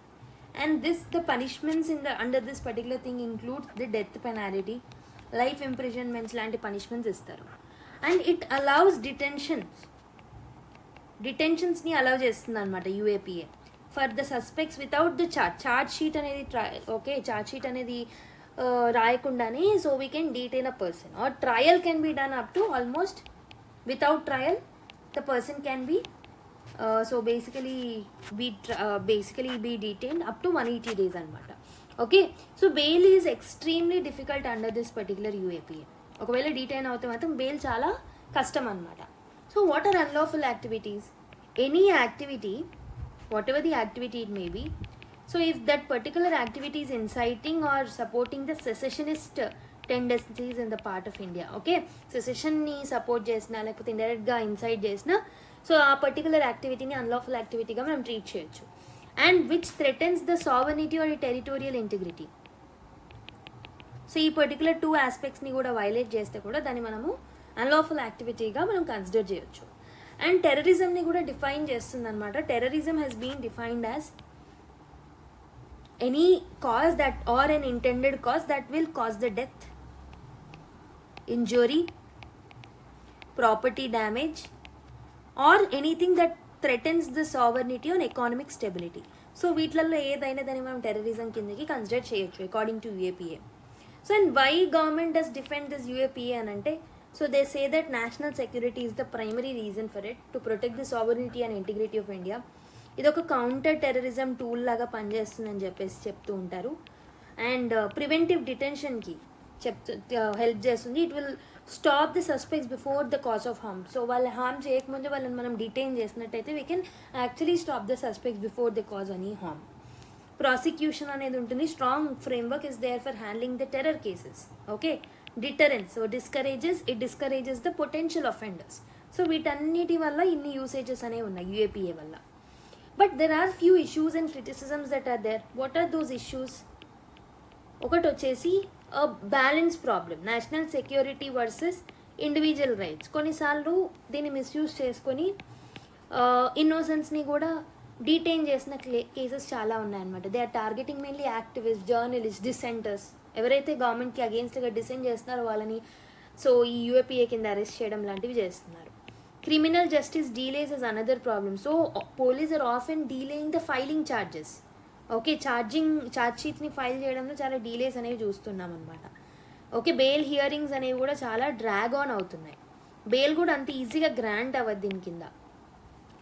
And the punishments under this particular thing includes the death penalty, life imprisonments లాంటి పనిష్మెంట్స్ ఇస్తారు. అండ్ ఇట్ అలౌస్ డిటెన్షన్స్ని అలౌ చేస్తుంది అనమాట UAPA for the suspects without the charge sheet అనేది చార్జ్ షీట్ అనేది రాయకుండానే. So we can detain a person or trial can be done up to almost without trial the person can be basically be detained up to 180 days anamata. Okay, so bail is extremely difficult under this particular UAPA. ఒకవేళ detain అవుతే మాత్రం bail చాలా కష్టం అనమాట. So what are unlawful activities? Any activity, whatever the activity it may be, so if that particular activity is inciting or supporting the secessionist tendencies in the part of India. Okay, సెసెషన్ని support చేసినా లేకపోతే ఇండైరెక్ట్గా insight చేసినా so ఆ particular యాక్టివిటీని unlawful యాక్టివిటీగా మనం treat చేయొచ్చు. And which threatens the sovereignty or territorial integrity. So ఈ particular 2 ఆస్పెక్ట్స్ని కూడా వైలేట్ చేస్తే కూడా దాన్ని మనము అన్లాఫుల్ యాక్టివిటీగా మనం కన్సిడర్ చేయొచ్చు. అండ్ టెర్రరిజంని కూడా డిఫైన్ చేస్తుంది అనమాట. Terrorism has been defined as any cause that are an intended cause that will cause the death, injury, property damage, or anything that threatens the sovereignty or economic stability. So వీటిలలో ఏదైనా దాన్ని మనం terrorism కిందకి consider చేయొచ్చు according to UAPA. So and why government does defend this UAPA అని అంటే, so they say that national security is the primary reason for it to protect the sovereignty and integrity of India. ఇది ఒక counter terrorism tool లాగా పనిచేస్తుందని చెప్తూ ఉంటారు. And preventive డిటెన్షన్కి help చేస్తుంది. It will stop the suspects before the cause of harm. So వాళ్ళు harm చేయకముందే వాళ్ళని మనం డిటైన్ చేసినట్టయితే we can actually stop the suspects before the cause any harm. Prosecution అనేది ఉంటుంది. Strong framework is there for handling the terror cases. Okay, deterrence, so discourages the potential offenders. So వీటన్నిటి వల్ల ఇన్ని usages అనేవి ఉన్నాయి UAPA వల్ల. But there are few issues and criticisms that are there. What are those issues? ఒకటి వచ్చేసి balance problem, national security versus individual rights. కొన్నిసార్లు దీన్ని మిస్యూజ్ చేసుకొని ఇన్నోసెన్స్ని కూడా డీటైన్ చేసిన కేసెస్ చాలా ఉన్నాయన్నమాట. They are targeting mainly activist, journalist, dissenters. ఎవరైతే గవర్నమెంట్కి అగేన్స్ట్గా డిసెంట్ చేస్తున్నారో వాళ్ళని సో ఈ UAPA కింద అరెస్ట్ చేయడం లాంటివి చేస్తున్నారు. Criminal justice delays is another problem. So police are often delaying the filing charges. Okay, charge షీట్ని ఫైల్ చేయడంలో చాలా డీలేస్ అనేవి చూస్తున్నాం అనమాట. ఓకే, బెయిల్ హియరింగ్స్ అనేవి కూడా చాలా డ్రాగ్ ఆన్ అవుతున్నాయి. బెయిల్ కూడా అంత ఈజీగా గ్రాంట్ అవ్వదు దీని కింద.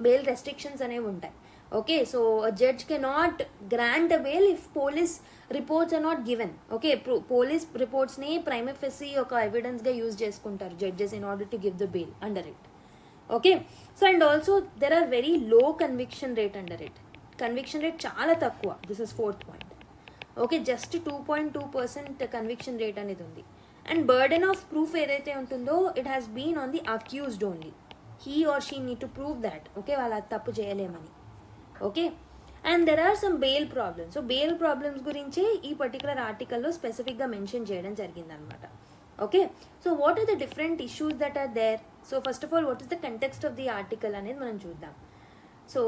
బెయిల్ రెస్ట్రిక్షన్స్ అనేవి ఉంటాయి. Okay, so judge cannot grant a bail if police reports are not given. Okay, police రిపోర్ట్స్ని ప్రైమ్ ఫెసి ఒక ఎవిడెన్స్గా యూజ్ చేసుకుంటారు judges in order to give the bail under it. Okay, so and also there are very low conviction rate under it. Conviction rate చాలా తక్కువ. This is 4th point. Okay, just 2.2% conviction rate అనేది ఉంది. And burden of proof ఏదైతే ఉంటుందో it has been on the accused only. He or she need to prove that. Okay, వాళ్ళు అది తప్పు చేయలేమని. Okay, and there are some bail problems. So bail problems గురించి ఈ పర్టికులర్ ఆర్టికల్లో స్పెసిఫిక్గా మెన్షన్ చేయడం జరిగిందనమాట. Okay, so what are the different issues that are there? So first of all what is the context of the article అనేది మనం చూద్దాం. So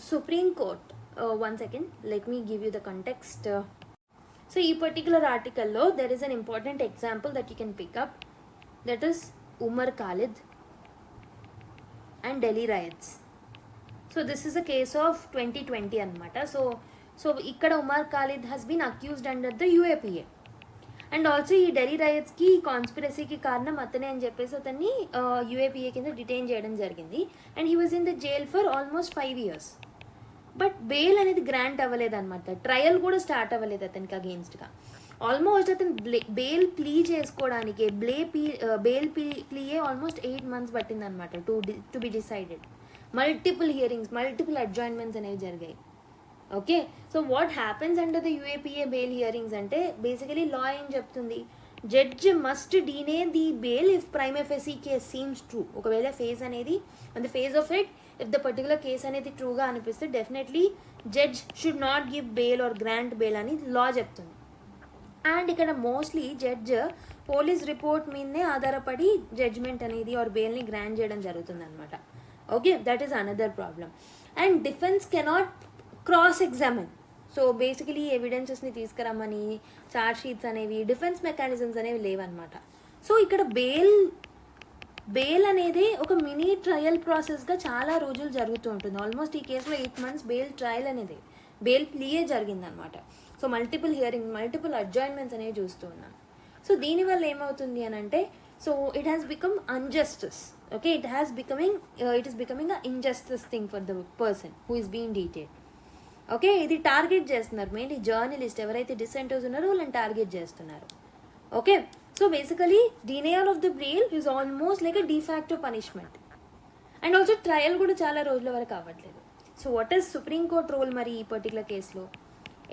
Supreme Court, one second, let me give you the context. So in particular article lo there is an important example that you can pick up, that is Umar Khalid and Delhi riots. So this is a case of 2020 anamata. So ikkada Umar Khalid has been accused under the UAPA. And also ఈ ఢిల్లీ రైట్స్కి కాన్స్పిరసీకి కారణం అతనే అని చెప్పేసి అతన్ని UAPA కింద detain చేయడం జరిగింది. And he was in the jail for almost 5 years. But bail అనేది గ్రాంట్ అవ్వలేదు అనమాట. ట్రయల్ కూడా స్టార్ట్ అవ్వలేదు అతనికి అగేన్స్ట్గా. ఆల్మోస్ట్ అతను బెయిల్ ప్లీ చేసుకోవడానికి బెయిల్ ప్లీయే ఆల్మోస్ట్ 8 months పట్టింది అనమాట to be decided. Multiple hearings, multiple adjournments అనేవి జరిగాయి. Okay, so what happens under the UAPA bail hearings అంటే బేసికలీ లా ఏం చెప్తుంది, judge must deny the bail if prime facie case seems true. ఒకవేళ face అనేది on the face of it if the particular case అనేది ట్రూగా అనిపిస్తే definitely judge should not give bail or grant bail అని law చెప్తుంది. And ఇక్కడ mostly judge police report మీదనే ఆధారపడి జడ్జ్మెంట్ అనేది ఆర్ బెయిల్ని గ్రాంట్ చేయడం జరుగుతుంది అనమాట. Okay, that is another problem. And defence cannot cross examine. So basically ఎవిడెన్సెస్ని తీసుకురమ్మని చార్జ్ షీట్స్ అనేవి, డిఫెన్స్ మెకానిజమ్స్ అనేవి లేవన్నమాట. సో ఇక్కడ బెయిల్ అనేది ఒక మినీ ట్రయల్ ప్రాసెస్గా చాలా రోజులు జరుగుతూ ఉంటుంది. ఆల్మోస్ట్ ఈ కేసులో 8 months బెయిల్ ట్రయల్ అనేది, బెయిల్ ప్లీయే జరిగిందనమాట. So multiple hearing, multiple adjournments అనేవి చూస్తూ ఉన్నాను. సో దీనివల్ల ఏమవుతుంది అని అంటే, so it has become unjustice. Okay, it is becoming a injustice thing for the person who is being detailed. Okay, ఇది టార్గెట్ చేస్తున్నారు మెయిన్లీ జర్నలిస్ట్ ఎవరైతే డిసెంటర్స్ ఉన్నారో వాళ్ళని టార్గెట్ చేస్తున్నారు. Okay, so basically denial of the bail is almost like a de facto punishment. And also trial కూడా చాలా రోజుల వరకు అవ్వట్లేదు. So what is Supreme Court role మరి ఈ పర్టికులర్ కేసులో?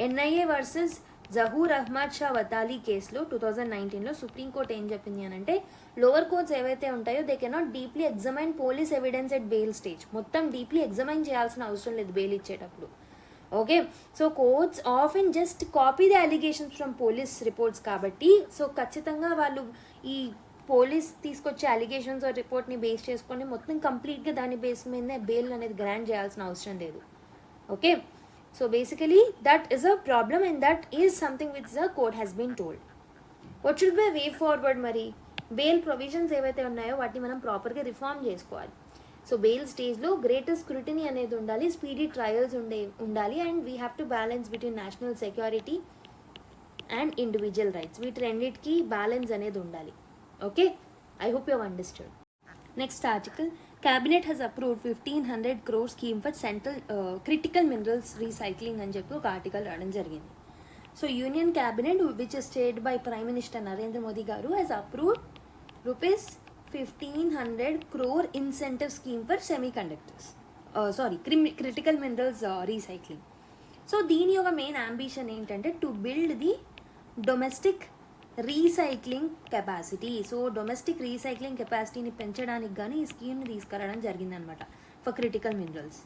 ఎన్ఐఏ వర్సెస్ జహూర్ అహ్మద్ షా వతాలి కేసులో 2019లో సుప్రీంకోర్టు ఏం చెప్పింది అని అంటే, లోవర్ కోర్ట్స్ ఏవైతే ఉంటాయో they cannot deeply examine police evidence at bail stage. మొత్తం డీప్లీ ఎగ్జామైన్ చేయాల్సిన అవసరం లేదు బెయిల్ ఇచ్చేటప్పుడు. Okay, so courts often just copy the allegations from police reports కాబట్టి, సో ఖచ్చితంగా వాళ్ళు ఈ పోలీస్ తీసుకొచ్చే అలిగేషన్స్ రిపోర్ట్ని బేస్ చేసుకొని మొత్తం కంప్లీట్గా దాని బేస్ మీదనే బెయిల్ అనేది గ్రాంట్ చేయాల్సిన అవసరం లేదు. Okay, so basically that is a problem and that is something which the court has been told. What should be way forward? మరి బెయిల్ ప్రొవిజన్స్ ఏవైతే ఉన్నాయో వాటిని మనం ప్రాపర్గా రిఫార్మ్ చేసుకోవాలి. సో బెయిల్ స్టేజ్లో గ్రేటర్ స్క్రూటినీ అనేది ఉండాలి, స్పీడీ ట్రయల్స్ ఉండాలి, and we have to balance between national security and individual rights. వీటి రెండింటికి బ్యాలెన్స్ అనేది ఉండాలి. Okay, I hope you have understood. Next article, Cabinet has approved 1500 crore scheme for central critical minerals recycling అని చెప్పి ఒక article రావడం జరిగింది. So union cabinet which is chaired by Prime Minister Narendra Modi గారు has approved rupees 1500 crore incentive scheme for semiconductors, critical minerals recycling. So దీని యొక్క main ambition ఏంటంటే to build the domestic recycling capacity. So domestic recycling కెపాసిటీని పెంచడానికి కానీ ఈ స్కీమ్ని తీసుకురావడం జరిగిందనమాట ఫర్ క్రిటికల్ మినరల్స్.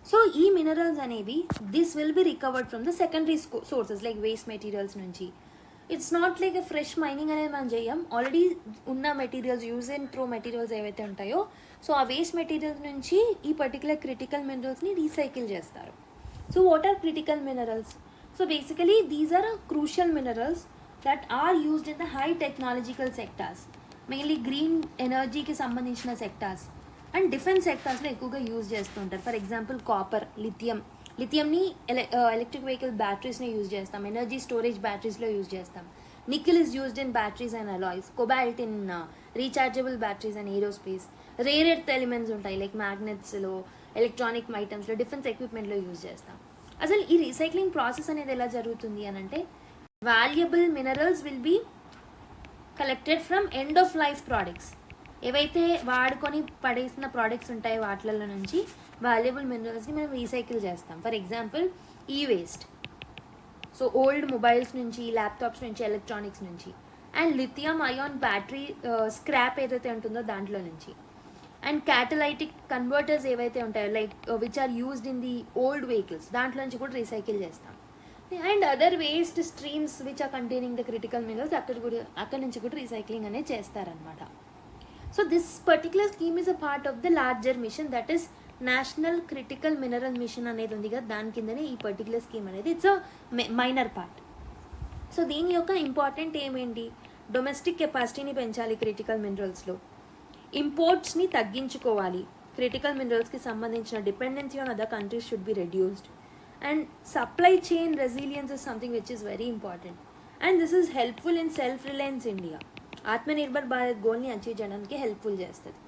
సో ఈ మినరల్స్ అనేవి this will be recovered from the secondary sources like waste materials నుంచి. It's not like a fresh mining అనేది మనం చేయం. ఆల్రెడీ ఉన్న materials, use and throw materials ఏవైతే ఉంటాయో సో ఆ వేస్ట్ మెటీరియల్స్ నుంచి ఈ పర్టికులర్ క్రిటికల్ మినరల్స్ని రీసైకిల్ చేస్తారు. So what are critical minerals? So basically these are crucial minerals that are used in the high technological sectors, mainly green energyకి సంబంధించిన sectors and defence సెక్టార్స్లో ఎక్కువగా యూజ్ చేస్తుంటారు. ఫర్ ఎగ్జాంపుల్ కాపర్, లిథియంని electric vehicle బ్యాటరీస్ని use చేస్తాం, energy storage బ్యాటరీస్లో use చేస్తాం. Nickel is used in batteries and alloys, cobalt in rechargeable batteries and aerospace. Rare earth elements ఉంటాయి లైక్ మ్యాగ్నెట్స్లో, ఎలక్ట్రానిక్ ఐటమ్స్లో, డిఫెన్స్ ఎక్విప్మెంట్లో యూజ్ చేస్తాం. అసలు ఈ రీసైక్లింగ్ ప్రాసెస్ అనేది ఎలా జరుగుతుంది అని అంటే, valuable minerals will be collected from end of life products. ఏవైతే వాడుకొని పడేసిన ప్రోడక్ట్స్ ఉంటాయో వాటిలలో నుంచి వాల్యుబుల్ మినరల్స్ని మనం రీసైకిల్ చేస్తాం. For example e waste, so old mobiles నుంచి, ల్యాప్టాప్స్ నుంచి, ఎలక్ట్రానిక్స్ నుంచి, and lithium ion battery scrap ఏదైతే ఉంటుందో దాంట్లో నుంచి, అండ్ క్యాటలైటిక్ కన్వర్టర్స్ ఏవైతే ఉంటాయో like which are used in the old vehicles దాంట్లో నుంచి కూడా రీసైకిల్ చేస్తాం. And other waste streams which are containing the critical minerals అక్కడ నుంచి కూడా రీసైక్లింగ్ అనేది చేస్తారనమాట. So this particular scheme is a part of the larger machine that is national critical mineral mission అనేది ఉంది కదా, దాని కిందనే ఈ పర్టికులర్ స్కీమ్ అనేది it's a minor part. So దీని యొక్క ఇంపార్టెంట్ ఏమేంటి? డొమెస్టిక్ కెపాసిటీని పెంచాలి క్రిటికల్ మినరల్స్లో, ఇంపోర్ట్స్ని తగ్గించుకోవాలి, క్రిటికల్ మినరల్స్కి సంబంధించిన dependency on other countries should be reduced, and supply chain resilience is something which is very important, and this is helpful in self-reliance India. Atmanirbhar Bharat goal ni achieve cheyadaniki helpful chestadi.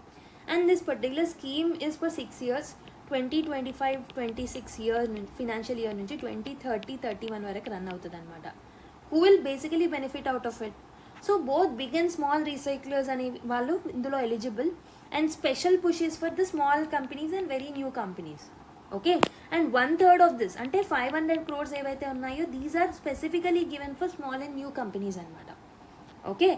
And this particular scheme is for 6 years, 2025-26 year financial year nunchi 2030-31 varaku run avutadi anamata. Who will basically benefit out of it? So both big and small recyclers ane vallu indulo eligible, and special push is for the small companies and very new companies. Okay, and 1/3 of this అంటే 500 crores ఏవైతే ఉన్నాయో these are specifically given for small and new companies అనమాట. Okay,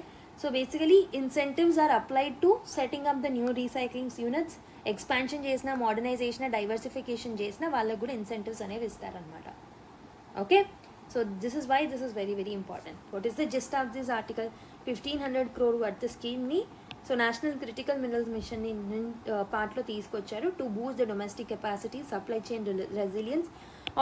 so basically incentives are applied to setting up the new recycling units. Expansion చేసిన, modernisation, diversification చేసిన వాళ్ళకు కూడా incentives అనేవి ఇస్తారనమాట. Okay, so this is why this is very very important. What is the gist of this article? 1500 crore worth స్కీమ్ని so national critical minerals మిషన్ని పార్ట్లో తీసుకొచ్చారు to boost the domestic capacity, supply chain resilience.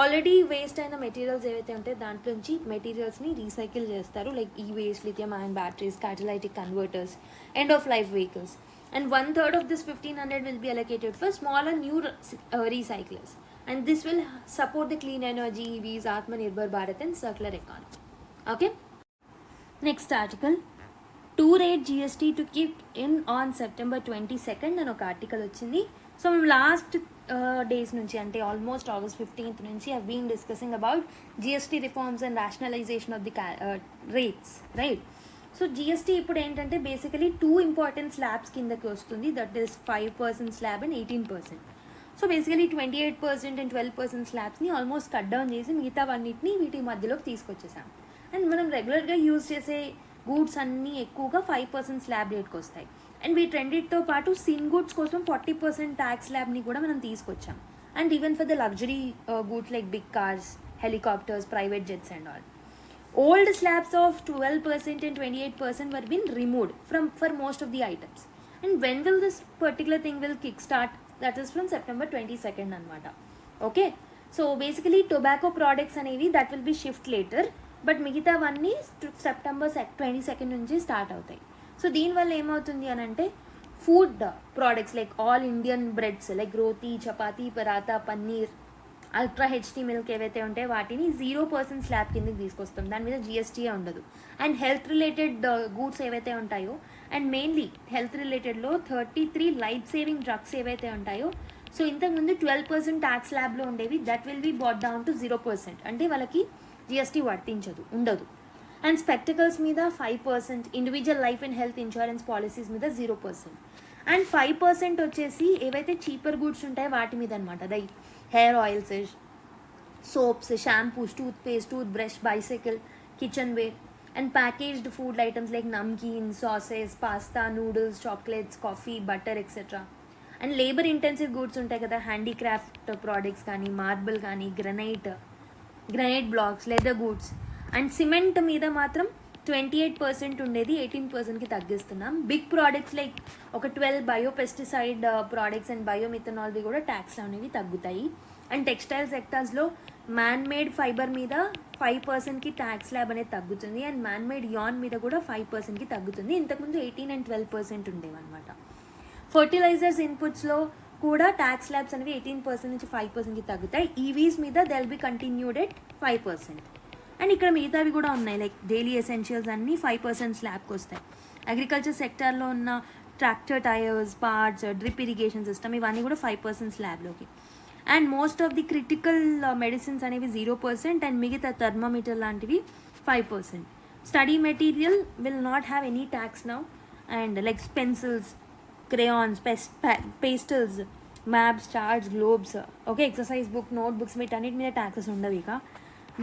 Already waste అయిన materials ఏవైతే ఉంటాయో దాంట్లో నుంచి మెటీరియల్స్ని రీసైకిల్ చేస్తారు like e waste, lithium ion batteries, catalytic converters, end of life vehicles. And 1/3 of this 1500 will be allocated for small and new recyclers, and this will support the clean energy, EVs, Atmanirbhar Bharat and circular economy. Okay, next article, 2 rate GST to keep in on September 22nd అని ఒక article వచ్చింది. So మేము last days నుంచి అంటే almost August 15th నుంచి I been discussing about GST reforms and rationalisation of the rates, right? So GST ఇప్పుడు ఏంటంటే basically 2 important slabs కిందకి వస్తుంది, that is 5% slab and 18%. So basically 28% and 12% స్లాబ్స్ని ఆల్మోస్ట్ కట్ డౌన్ చేసి మిగతా అన్నిటిని వీటి మధ్యలోకి తీసుకొచ్చేసాం. అండ్ మనం రెగ్యులర్గా యూజ్ చేసే గూడ్స్ అన్నీ ఎక్కువగా 5% స్లాబ్ రేట్కి వస్తాయి. అండ్ వీటన్నిటితో పాటు సిన్ గూడ్స్ కోసం 40% ట్యాక్స్ స్లాబ్ని కూడా మనం తీసుకొచ్చాం. And even for the luxury goods like big cars, helicopters, private jets and all. Old slabs of 12% and 28% were been removed for most of the items. And when will this particular thing will kickstart? That is from September 22nd anamata. Okay. So basically tobacco products అనేవి that will be shift later. But మిగతా వన్నీ September 22nd నుంచి start అవుతాయి. So దీనివల్ల ఏమవుతుంది అని అంటే food products like all Indian breads like roti, chapati, paratha, paneer, ultra HT milk ఏవైతే ఉంటాయో వాటిని 0% స్లాబ్ కిందకి తీసుకొస్తాం. దాని మీద GST ఉండదు. అండ్ హెల్త్ రిలేటెడ్ గూడ్స్ ఏవైతే ఉంటాయో అండ్ మెయిన్లీ హెల్త్ రిలేటెడ్లో 33 లైఫ్ సేవింగ్ డ్రగ్స్ ఏవైతే ఉంటాయో సో ఇంతకుముందు 12% ట్యాక్స్ స్లాబ్లో ఉండేవి that will be brought down to 0%. అంటే వాళ్ళకి GST ఉండదు. అండ్ స్పెక్టికల్స్ మీద 5%, individual life and health insurance policies మీద 0%. అండ్ 5% వచ్చేసి ఏవైతే చీపర్ గూడ్స్ ఉంటాయో వాటి మీద అనమాట. Like hair oils, soaps, shampoos, toothpaste, toothbrush, bicycle, kitchenware and packaged food items like namkeen, sauces, pasta, noodles, chocolates, coffee, butter etcetera. And labour intensive goods ఉంటాయి కదా, handicraft products కానీ, marble కానీ, granite blocks, leather goods. And cement మీద మాత్రం 28% ఉండేది 18%కి తగ్గిస్తున్నాం. Big products like ఒక 12 బయోపెస్టిసైడ్ ప్రోడక్ట్స్ అండ్ బయోమిథనాల్వి కూడా ట్యాక్స్ అనేవి తగ్గుతాయి. అండ్ టెక్స్టైల్ సెక్టార్స్లో మ్యాన్ మేడ్ ఫైబర్ మీద 5%కి ట్యాక్స్ స్లాబ్ అనేది తగ్గుతుంది. అండ్ మ్యాన్ మేడ్ యాన్ మీద కూడా 5%కి తగ్గుతుంది. ఇంతకుముందు 18 and 12% ఉండేవన్నమాట. ఫర్టిలైజర్స్ ఇన్పుట్స్లో కూడా ట్యాక్స్ స్లాబ్స్ అనేవి 18% నుంచి 5%కి తగ్గుతాయి. ఈవీస్ మీద they'll be continued at 5%. And ఇక్కడ మిగతావి కూడా ఉన్నాయి లైక్ డైలీ ఎసెన్షియల్స్ అన్నీ 5% స్లాబ్కి వస్తాయి. అగ్రికల్చర్ సెక్టార్లో ఉన్న tractor tyres, parts, drip irrigation system ఇవన్నీ కూడా 5% స్లాబ్లోకి. And most of the critical medicines అనేవి 0% అండ్ మిగతా థర్మోమీటర్ లాంటివి 5%. Study material will not have any tax now. And like pencils, crayons, pastels, maps, charts, globes, okay, exercise book, note books వీటన్నిటి మీద taxes ఉండవు. ఇక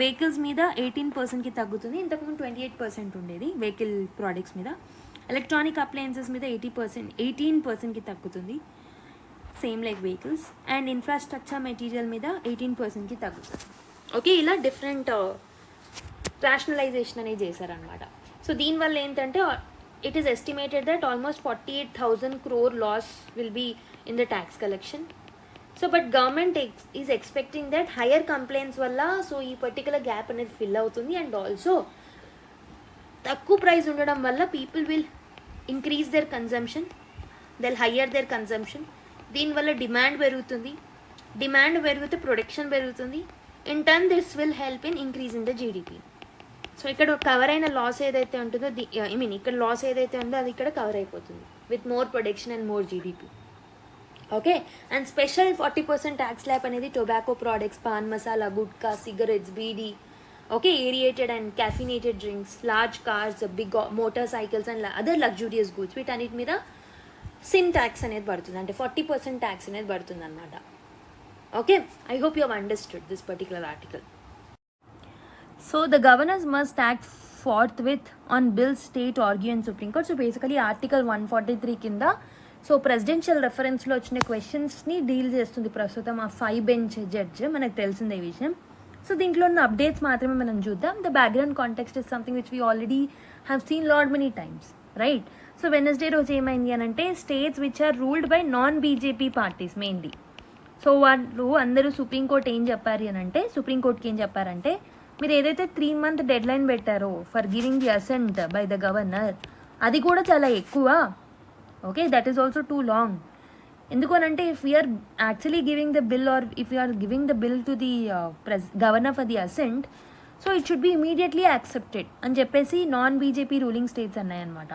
వెహికల్స్ మీద 18%కి తగ్గుతుంది. ఇంతకుముందు 28% ఉండేది వెహికల్ ప్రోడక్ట్స్ మీద. ఎలక్ట్రానిక్ అప్లయన్సెస్ మీద 18%కి తగ్గుతుంది, same like vehicles. And infrastructure material మీద 18%కి తగ్గుతుంది. ఓకే, ఇలా డిఫరెంట్ రేషనలైజేషన్ అనేది చేశారనమాట. సో దీనివల్ల ఏంటంటే it is estimated that almost 48,000 crore loss will be in the tax collection. So but government is expecting that higher compliance వల్ల so ఈ particular gap అనేది ఫిల్ అవుతుంది. అండ్ ఆల్సో తక్కువ ప్రైస్ ఉండడం వల్ల people will increase their consumption, they'll higher their consumption. దీనివల్ల demand పెరుగుతుంది, demand పెరిగితే ప్రొడక్షన్ పెరుగుతుంది. In turn this will help in increase in the GDP. సో ఇక్కడ కవర్ అయిన లాస్ ఏదైతే ఉంటుందో ఇక్కడ లాస్ ఏదైతే ఉందో అది ఇక్కడ కవర్ అయిపోతుంది with more production and more GDP. Okay, and special 40% tax slab అనేది tobacco products, pan masala, gutka, cigarettes, bidi, okay, aerated and caffeinated drinks, large cars, big motor cycles and other luxurious goods వీటన్నిటి మీద సిన్ ట్యాక్స్ అనేది పడుతుంది. అంటే 40% tax అనేది పడుతుంది అనమాట. Okay, I hope you have understood this particular article. So the governors must act forthwith on bills state argue in Supreme Court. So basically article 143 కింద so presidential రెఫరెన్స్లో వచ్చిన క్వశ్చన్స్ని డీల్ చేస్తుంది ప్రస్తుతం ఆ 5 bench జడ్జ్. మనకు తెలిసిందే ఈ విషయం. సో దీంట్లో ఉన్న అప్డేట్స్ మాత్రమే మనం చూద్దాం. The background context is something which we already have seen lot many times, right? So Wednesday రోజు ఏమైంది అని అంటే states which are ruled by non BJP parties mainly. So వాళ్ళు అందరూ సుప్రీంకోర్టుకి ఏం చెప్పారంటే మీరు ఏదైతే 3 month డెడ్ లైన్ పెట్టారో for giving the assent by the governor అది కూడా చాలా ఎక్కువ. Okay, that is also too long. ఎందుకు అనంటే if we are actually giving the bill are if you're giving the bill to the governor for the assent so it should be immediately accepted అని చెప్పేసి non BJP ruling states అన్నాయన్నమాట.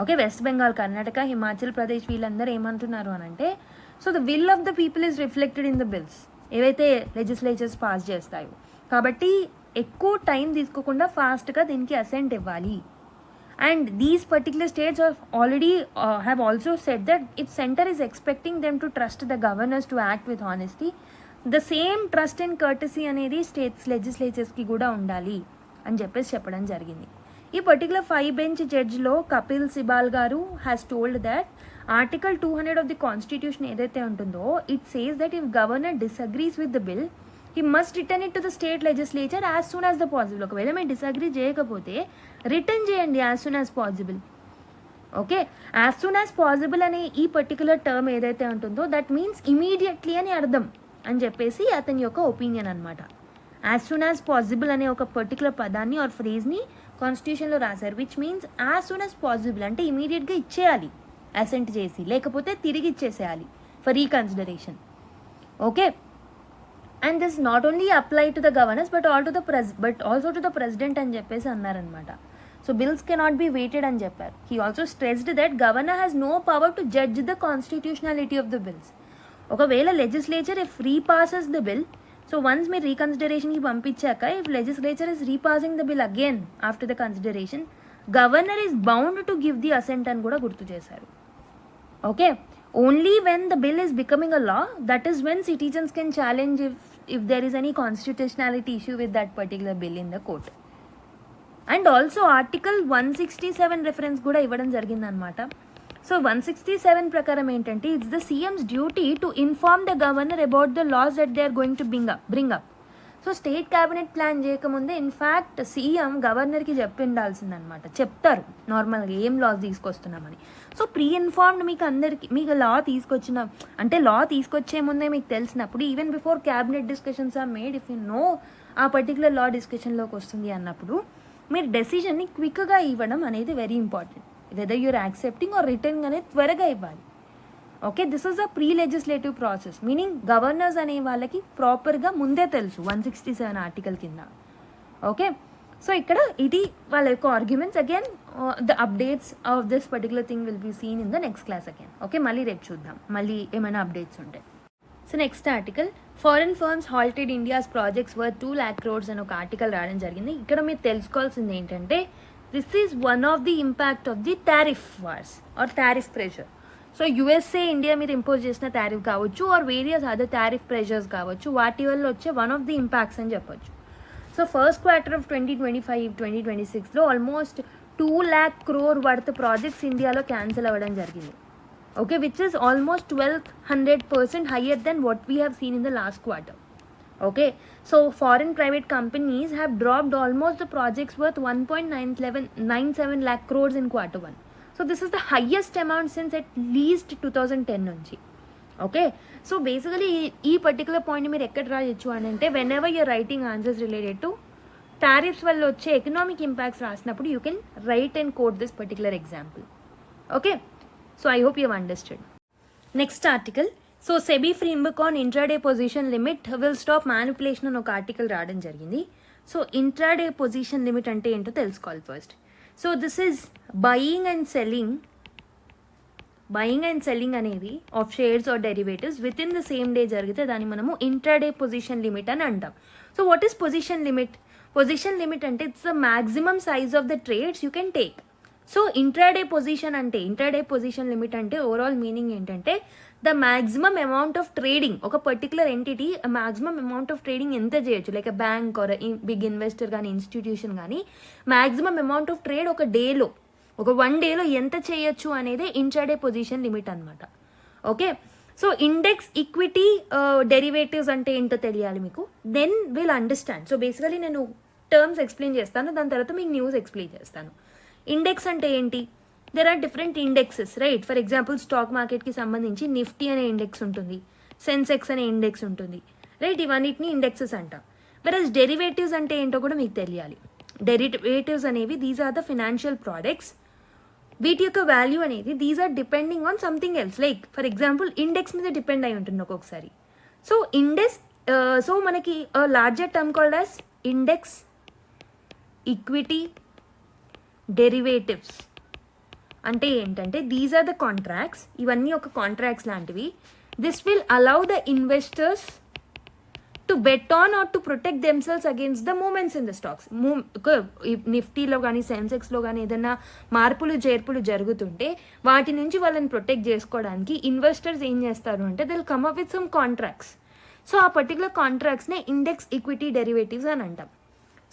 Okay, West Bengal, Karnataka, Himachal Pradesh వీళ్ళందరూ ఏమంటున్నారు అని అంటే so the will of the people is reflected in the bills ఏవైతే legislatures pass చేస్తాయో. కాబట్టి ఎక్కువ టైం తీసుకోకుండా ఫాస్ట్గా దీనికి అసెంట్ ఇవ్వాలి. And these particular states have also said that if center is expecting them to trust the governors to act with honesty, the same trust and courtesy అనేది states లెజిస్లేచర్స్కి కూడా ఉండాలి అని చెప్పడం జరిగింది. ఈ పర్టికులర్ 5 bench జడ్జ్లో కపిల్ సిబాల్ గారు has told that article 200 of the constitution ఏదైతే ఉంటుందో it says that if governor disagrees with the bill he must return it to the state legislature as soon as the possible. ఒకవేళ మీరు disagree చేయకపోతే return చేయండి as soon as possible. Okay, as soon as possible అనే ఈ particular term ఏదైతే ఉంటుందో that means immediately అని అర్థం అని చెప్పేసి అతని యొక్క ఒపీనియన్ అనమాట. యాజ్ సూన్ యాజ్ పాసిబుల్ అనే ఒక పర్టికులర్ పదాన్ని ఆర్ ఫ్రేజ్ని కాన్స్టిట్యూషన్లో రాశారు, which means as soon as possible అంటే ఇమీడియట్గా ఇచ్చేయాలి అసెంట్ చేసి, లేకపోతే తిరిగి ఇచ్చేసేయాలి for reconsideration. Okay, and this not only apply to the governors but also to the president అని చెప్పేసి అన్నారనమాట. So bills cannot be waited అని చెప్పారు. He also stressed that governor has no power to judge the constitutionality of the bills. ఒకవేళ legislature if repasses the bill, so once మీరు రీకన్సిడరేషన్కి పంపించాక if legislature is repassing the bill again after the consideration, governor is bound to give the assent అని కూడా గుర్తు చేశారు. Okay, only when the bill is becoming a law, that is when citizens can challenge if there is any constitutionality issue with that particular bill in the court. And also article 167 reference కూడా ఇవ్వడం జరిగిందనమాట. So 167 ప్రకారం ఏంటంటే it's the CM's duty to inform the governor about the laws that they are going to bring up. So state cabinet plan చేయకముందే in fact CM గవర్నర్కి చెప్పిండాల్సిందనమాట, చెప్తారు నార్మల్గా ఏం లాస్ తీసుకొస్తున్నామని. సో ప్రీ ఇన్ఫార్మ్డ్ మీకు అందరికి, మీకు లా తీసుకొచ్చే ముందే మీకు తెలిసినప్పుడు, even before cabinet discussions are made, if you know ఆ పర్టికులర్ లా డిస్కషన్లోకి వస్తుంది అన్నప్పుడు మీరు డెసిషన్ని క్విక్గా ఇవ్వడం అనేది very important. Weather your accepting are returning అనేది త్వరగా ఇవ్వాలి. Okay, this is a pre legislative process, meaning governors అనే వాళ్ళకి ప్రాపర్గా ముందే తెలుసు 167 ఆర్టికల్ కింద. ఓకే, సో ఇక్కడ ఇది వాళ్ళ యొక్క arguments. Again the updates of this particular thing will be seen in the next class again. Okay, మళ్ళీ రేపు చూద్దాం మళ్ళీ ఏమైనా అప్డేట్స్ ఉంటాయి. So next article, foreign firms halted India's projects worth 2 lakh crores అని ఒక ఆర్టికల్ రావడం జరిగింది. ఇక్కడ మీరు తెలుసుకోవాల్సింది ఏంటంటే this is one of the impact of the tariff wars or tariff pressure. So USA India మీద ఇంపోజ్ చేసిన టారిఫ్ కావచ్చు or various other tariff pressures కావచ్చు, వాటి వల్ల వచ్చే వన్ ఆఫ్ ది ఇంపాక్ట్స్ అని చెప్పొచ్చు. సో ఫస్ట్ క్వార్టర్ ఆఫ్ 2025-2026లో almost 2 lakh crore worth projects ఇండియాలో క్యాన్సిల్ అవ్వడం జరిగింది. Okay, which is almost 1200% higher than what we have seen in the last quarter. Okay, so foreign private companies have dropped almost the projects worth 1.97 lakh crores in quarter 1. So this is the highest amount since at least 2010 nunchi. Okay, so basically ee particular point meer ekkada raaychu anante whenever you are writing answers related to tariffs valla వచ్చే economic impacts రాసినప్పుడు you can write and quote this particular example. Okay, so I hope you have understood. Next article, so SEBI framework on intraday position limit will stop manipulation అని ఒక article రావడం జరిగింది. So intraday position limit అంటే ఏంటో తెలుసుకోవాలి first. So this is buying and selling అనేది of shares or derivatives within the same day జరిగితే దాన్ని మనము ఇంట్రాడే పొజిషన్ లిమిట్ అని అంటాం. So what is position limit? Position limit అంటే it's the maximum size of the trades you can take. So intraday position limit అంటే overall meaning ఏంటంటే the maximum amount of trading, ఒక particular entity maximum amount of trading ఎంత చేయొచ్చు, like bank or big investor కానీ institution కానీ maximum amount of trade ఒక 1 డేలో ఎంత చేయొచ్చు అనేది ఇంట్రాడే పొజిషన్ లిమిట్ అనమాట. Okay, so index equity derivatives అంటే ఏంటో తెలియాలి మీకు, then will understand. So basically నేను టర్మ్స్ ఎక్స్ప్లెయిన్ చేస్తాను, దాని తర్వాత మీకు న్యూస్ ఎక్స్ప్లెయిన్ చేస్తాను. ఇండెక్స్ అంటే ఏంటి? There are different indexes, right? For example stock మార్కెట్కి సంబంధించి నిఫ్టీ అనే ఇండెక్స్ ఉంటుంది, సెన్సెక్స్ అనే ఇండెక్స్ ఉంటుంది, రైట్? ఇవన్నిటిని ఇండెక్సెస్ అంటాం. వెరస్ డెరివేటివ్స్ అంటే ఏంటో కూడా మీకు తెలియాలి. డెరివేటివ్స్ అనేవి these are the financial products, వీటి యొక్క వాల్యూ అనేది these are depending on something else, like for example index మీద డిపెండ్ అయి ఉంటుంది ఒక్కొక్కసారి. సో సో మనకి larger term called as index equity derivatives అంటే ఏంటంటే దీస్ ఆర్ ద కాంట్రాక్ట్స్, ఇవన్నీ ఒక కాంట్రాక్ట్స్ లాంటివి. This will allow the investors to bet on or to protect themselves against the movements in the stocks. నిఫ్టీలో కానీ సెన్సెక్స్లో కానీ ఏదైనా మార్పులు చేర్పులు జరుగుతుంటే వాటి నుంచి వాళ్ళని ప్రొటెక్ట్ చేసుకోవడానికి ఇన్వెస్టర్స్ ఏం చేస్తారు అంటే they will come up with some contracts. So ఆ పర్టికులర్ కాంట్రాక్ట్స్నే ఇండెక్స్ ఈక్విటీ డెరివేటివ్స్ అని అంటాం.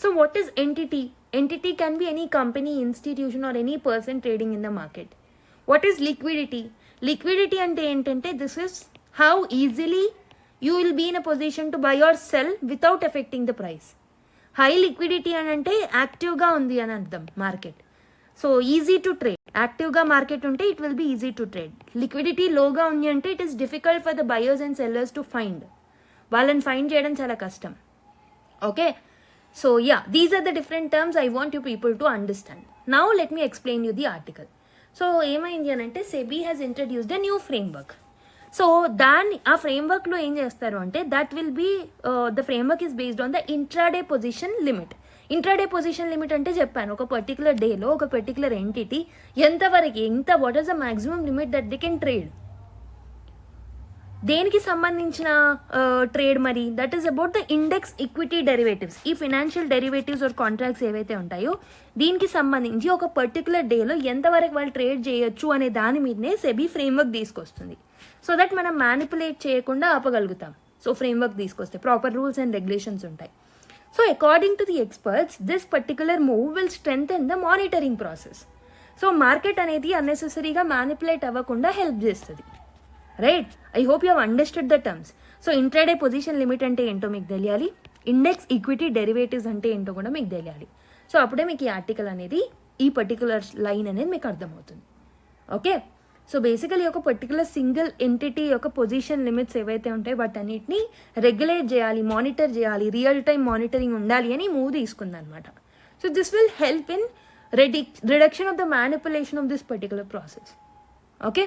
So what is entity? Entity can be any company, institution or any person trading in the market. What is liquidity? Liquidity ante entante this is how easily you will be in a position to buy or sell without affecting the price. High liquidity anante active ga undi ani ardham market. So easy to trade. Active ga market unte it will be easy to trade. Liquidity low ga undi ante it is difficult for the buyers and sellers to find. Vallan find cheyadam chala kashtam. Okay. So yeah, these are the different terms I want you people to understand. Now let me explain you the article. So ఏమైంది అని అంటే SEBI has introduced a new framework. So ఆ ఫ్రేమ్వర్క్లో ఏం చేస్తారు అంటే that will be the framework is based on the intraday position limit. Intraday position limit అంటే చెప్పాను, ఒక పర్టికులర్ డేలో ఒక particular entity what is the maximum limit that they can trade. దేనికి సంబంధించిన ట్రేడ్ మరి? That is about the index equity derivatives. ఈ financial derivatives or contracts ఏవైతే ఉంటాయో దీనికి సంబంధించి ఒక పర్టికులర్ డేలో ఎంతవరకు వాళ్ళు ట్రేడ్ చేయొచ్చు అనే దాని మీదనే సెబీ ఫ్రేమ్వర్క్ తీసుకొస్తుంది. సో దట్ మనం మ్యానిపులేట్ చేయకుండా ఆపగలుగుతాం. సో ఫ్రేమ్వర్క్ తీసుకొస్తే ప్రాపర్ రూల్స్ అండ్ రెగ్యులేషన్స్ ఉంటాయి. So according to the experts this particular move will strengthen the monitoring process. So market అనేది అన్నెసెసరీగా మ్యానిపులేట్ అవ్వకుండా హెల్ప్ చేస్తుంది. Right, I hope you have understood the terms. So intraday position limit అంటే ఏంటో మీకు తెలియాలి, index equity derivatives అంటే ఏంటో కూడా మీకు తెలియాలి. సో అప్పుడే మీకు ఈ ఆర్టికల్ అనేది, ఈ పర్టికులర్ లైన్ అనేది మీకు అర్థమవుతుంది. ఓకే, సో బేసికలీ ఒక పర్టికులర్ సింగిల్ ఎంటిటీ యొక్క పొజిషన్ లిమిట్స్ ఏవైతే ఉంటాయో వాటన్నిటిని రెగ్యులేట్ చేయాలి, మానిటర్ చేయాలి, రియల్ టైమ్ మానిటరింగ్ ఉండాలి అని మూవ్ తీసుకుందనమాట. So this will help in reduction of the manipulation of this particular process. Okay,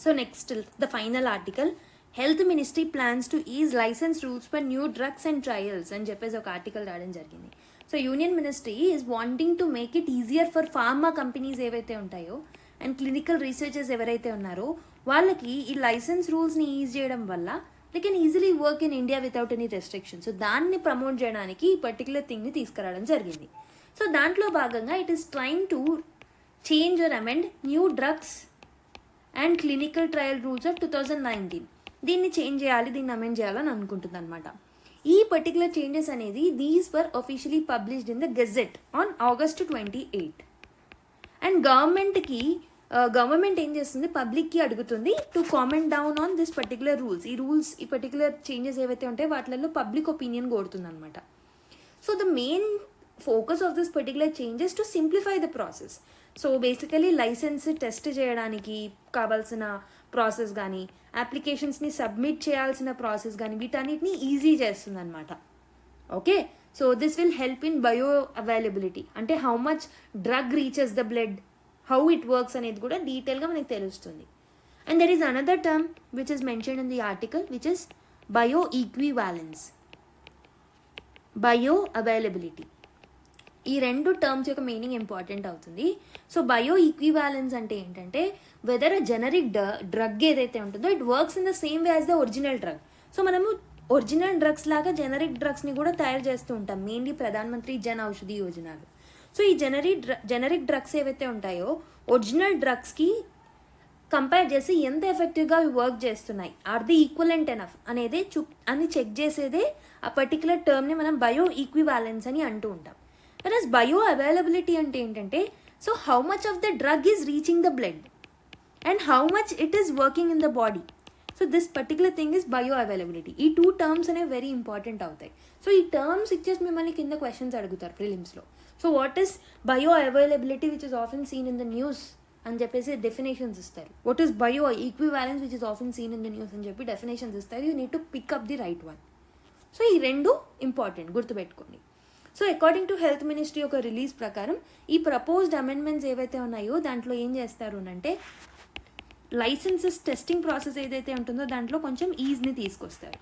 so next the final article, health ministry plans to ease license rules for new drugs and trials అని చెప్పేసి ఒక article రాయడం జరిగింది. So union ministry is wanting to make it easier for pharma companies ఏవైతే ఉంటాయో and clinical researchers ఎవరైతే ఉన్నారో వాళ్ళకి ఈ లైసెన్స్ రూల్స్ని ఈజ్ చేయడం వల్ల they can easily work in India without any restriction. So దాన్ని ప్రమోట్ చేయడానికి ఈ పర్టికులర్ థింగ్ని తీసుకురావడం జరిగింది. సో దాంట్లో భాగంగా it is trying to change or amend new drugs and clinical trial rules of 2019. దీన్ని చేంజ్ చేయాలి, దీన్ని అమెండ్ చేయాలని అనుకుంటుంది అనమాట. ఈ పర్టికులర్ చేంజెస్ అనేది these were officially published in the gazette on August 28. And government ఏం చేస్తుంది, పబ్లిక్కి అడుగుతుంది to comment down on this particular rules. ఈ పర్టికులర్ చేంజెస్ ఏవైతే ఉంటాయో వాటిల్లో పబ్లిక్ ఒపీనియన్ కోరుతుంది అనమాట. So the main focus of this particular changes to simplify the process. So basically licence test చేయడానికి కావాల్సిన ప్రాసెస్ కానీ, అప్లికేషన్స్ని సబ్మిట్ చేయాల్సిన ప్రాసెస్ కానీ వీటన్నిటిని ఈజీ చేస్తుంది అనమాట. Okay, so this will help in bioavailability, అంటే how much drug reaches the blood, how it works అనేది కూడా డీటెయిల్గా మనకి తెలుస్తుంది. And there is another term which is mentioned in the article which is bioequivalence, bioavailability. ఈ రెండు terms యొక్క meaning important అవుతుంది. సో బయో ఈక్వివాలెన్స్ అంటే ఏంటంటే వెదర్ అ జెనరిక్ డ్రగ్ ఏదైతే ఉంటుందో it works in the same way as the original drug. So మనము original drugs లాగా జెనరిక్ డ్రగ్స్ని కూడా తయారు చేస్తూ ఉంటాం, మెయిన్లీ ప్రధాన మంత్రి జన్ ఔషధి యోజనలు. సో ఈ జెనరిక్ డ్రగ్స్ ఏవైతే ఉంటాయో ఒరిజినల్ డ్రగ్స్కి కంపేర్ చేసి ఎంత ఎఫెక్టివ్గా అవి వర్క్ చేస్తున్నాయి, ఆర్ ది ఈక్వలెంట్ ఎనఫ్ అనేది అని చెక్ చేసేదే ఆ పర్టికులర్ టర్మ్ని మనం బయో ఈక్వివాలెన్స్ అని అంటూ ఉంటాం. Whereas bio availability అంటే ఏంటంటే so how much of the drug is reaching the blood and how much it is working in the body. So this particular thing is bioavailability. ఈ 2 terms అనేవి very important అవుతాయి. So ఈ terms ఇచ్చేసి మిమ్మల్ని కింద questions అడుగుతారు ప్రిలిమ్స్లో. So what is bioavailability which is often seen in the news అని చెప్పేసి డెఫినేషన్స్ ఇస్తారు. What is bioequivalence which is often seen in the news అని చెప్పి డెఫినేషన్స్ ఇస్తారు. You need to pick up the right one. So ఈ రెండు important, గుర్తుపెట్టుకోండి. So according to health ministry యొక్క రిలీజ్ ప్రకారం ఈ ప్రపోజ్డ్ అమెండ్మెంట్స్ ఏవైతే ఉన్నాయో దాంట్లో ఏం చేస్తారు అంటే లైసెన్సెస్ టెస్టింగ్ ప్రాసెస్ ఏదైతే ఉంటుందో దాంట్లో కొంచెం ఈజ్ని తీసుకొస్తారు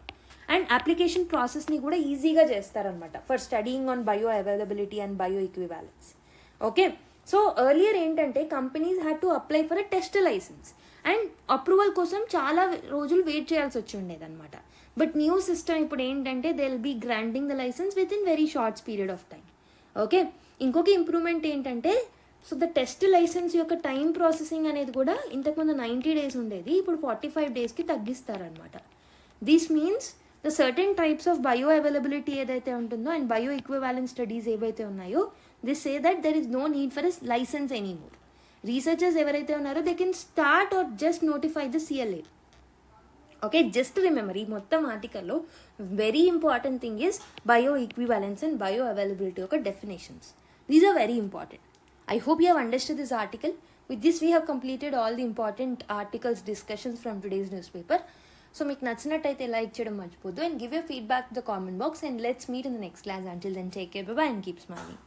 అండ్ అప్లికేషన్ ప్రాసెస్ని కూడా ఈజీగా చేస్తారనమాట for studying on bioavailability and bioequivalence. Okay, so earlier ఏంటంటే companies had to apply for a test licence and approval కోసం చాలా రోజులు వెయిట్ చేయాల్సి వచ్చి ఉండేదన్నమాట. బట్ న్యూ సిస్టమ్ ఇప్పుడు ఏంటంటే they will be granting the licence within very shorts period of time. Okay, ఇంకొక ఇంప్రూవ్మెంట్ ఏంటంటే సో ద టెస్ట్ లైసెన్స్ యొక్క టైం ప్రాసెసింగ్ అనేది కూడా ఇంతకుముందు 90 days ఉండేది, ఇప్పుడు 45 daysకి తగ్గిస్తారనమాట. This means the certain types of bioavailability ఏదైతే ఉంటుందో అండ్ బయో ఈక్వివాలెంట్ స్టడీస్ ఏవైతే ఉన్నాయో this say that there is no need for a licence anymore. Researchers ఎవరైతే ఉన్నారో they can start or just notify the CLA. Okay, just remember ఈ మొత్తం ఆర్టికల్లో very important thing is bioequivalence and bioavailability యొక్క definitions. These are very important. I hope you have understood this article. With this we have completed all the important articles discussions from today's newspaper. So మీకు నచ్చినట్టయితే like చేయడం మర్చిపోద్దు and give your feedback to the comment box and let's meet in the next class. Until then, take care, bye bye and keep smiling.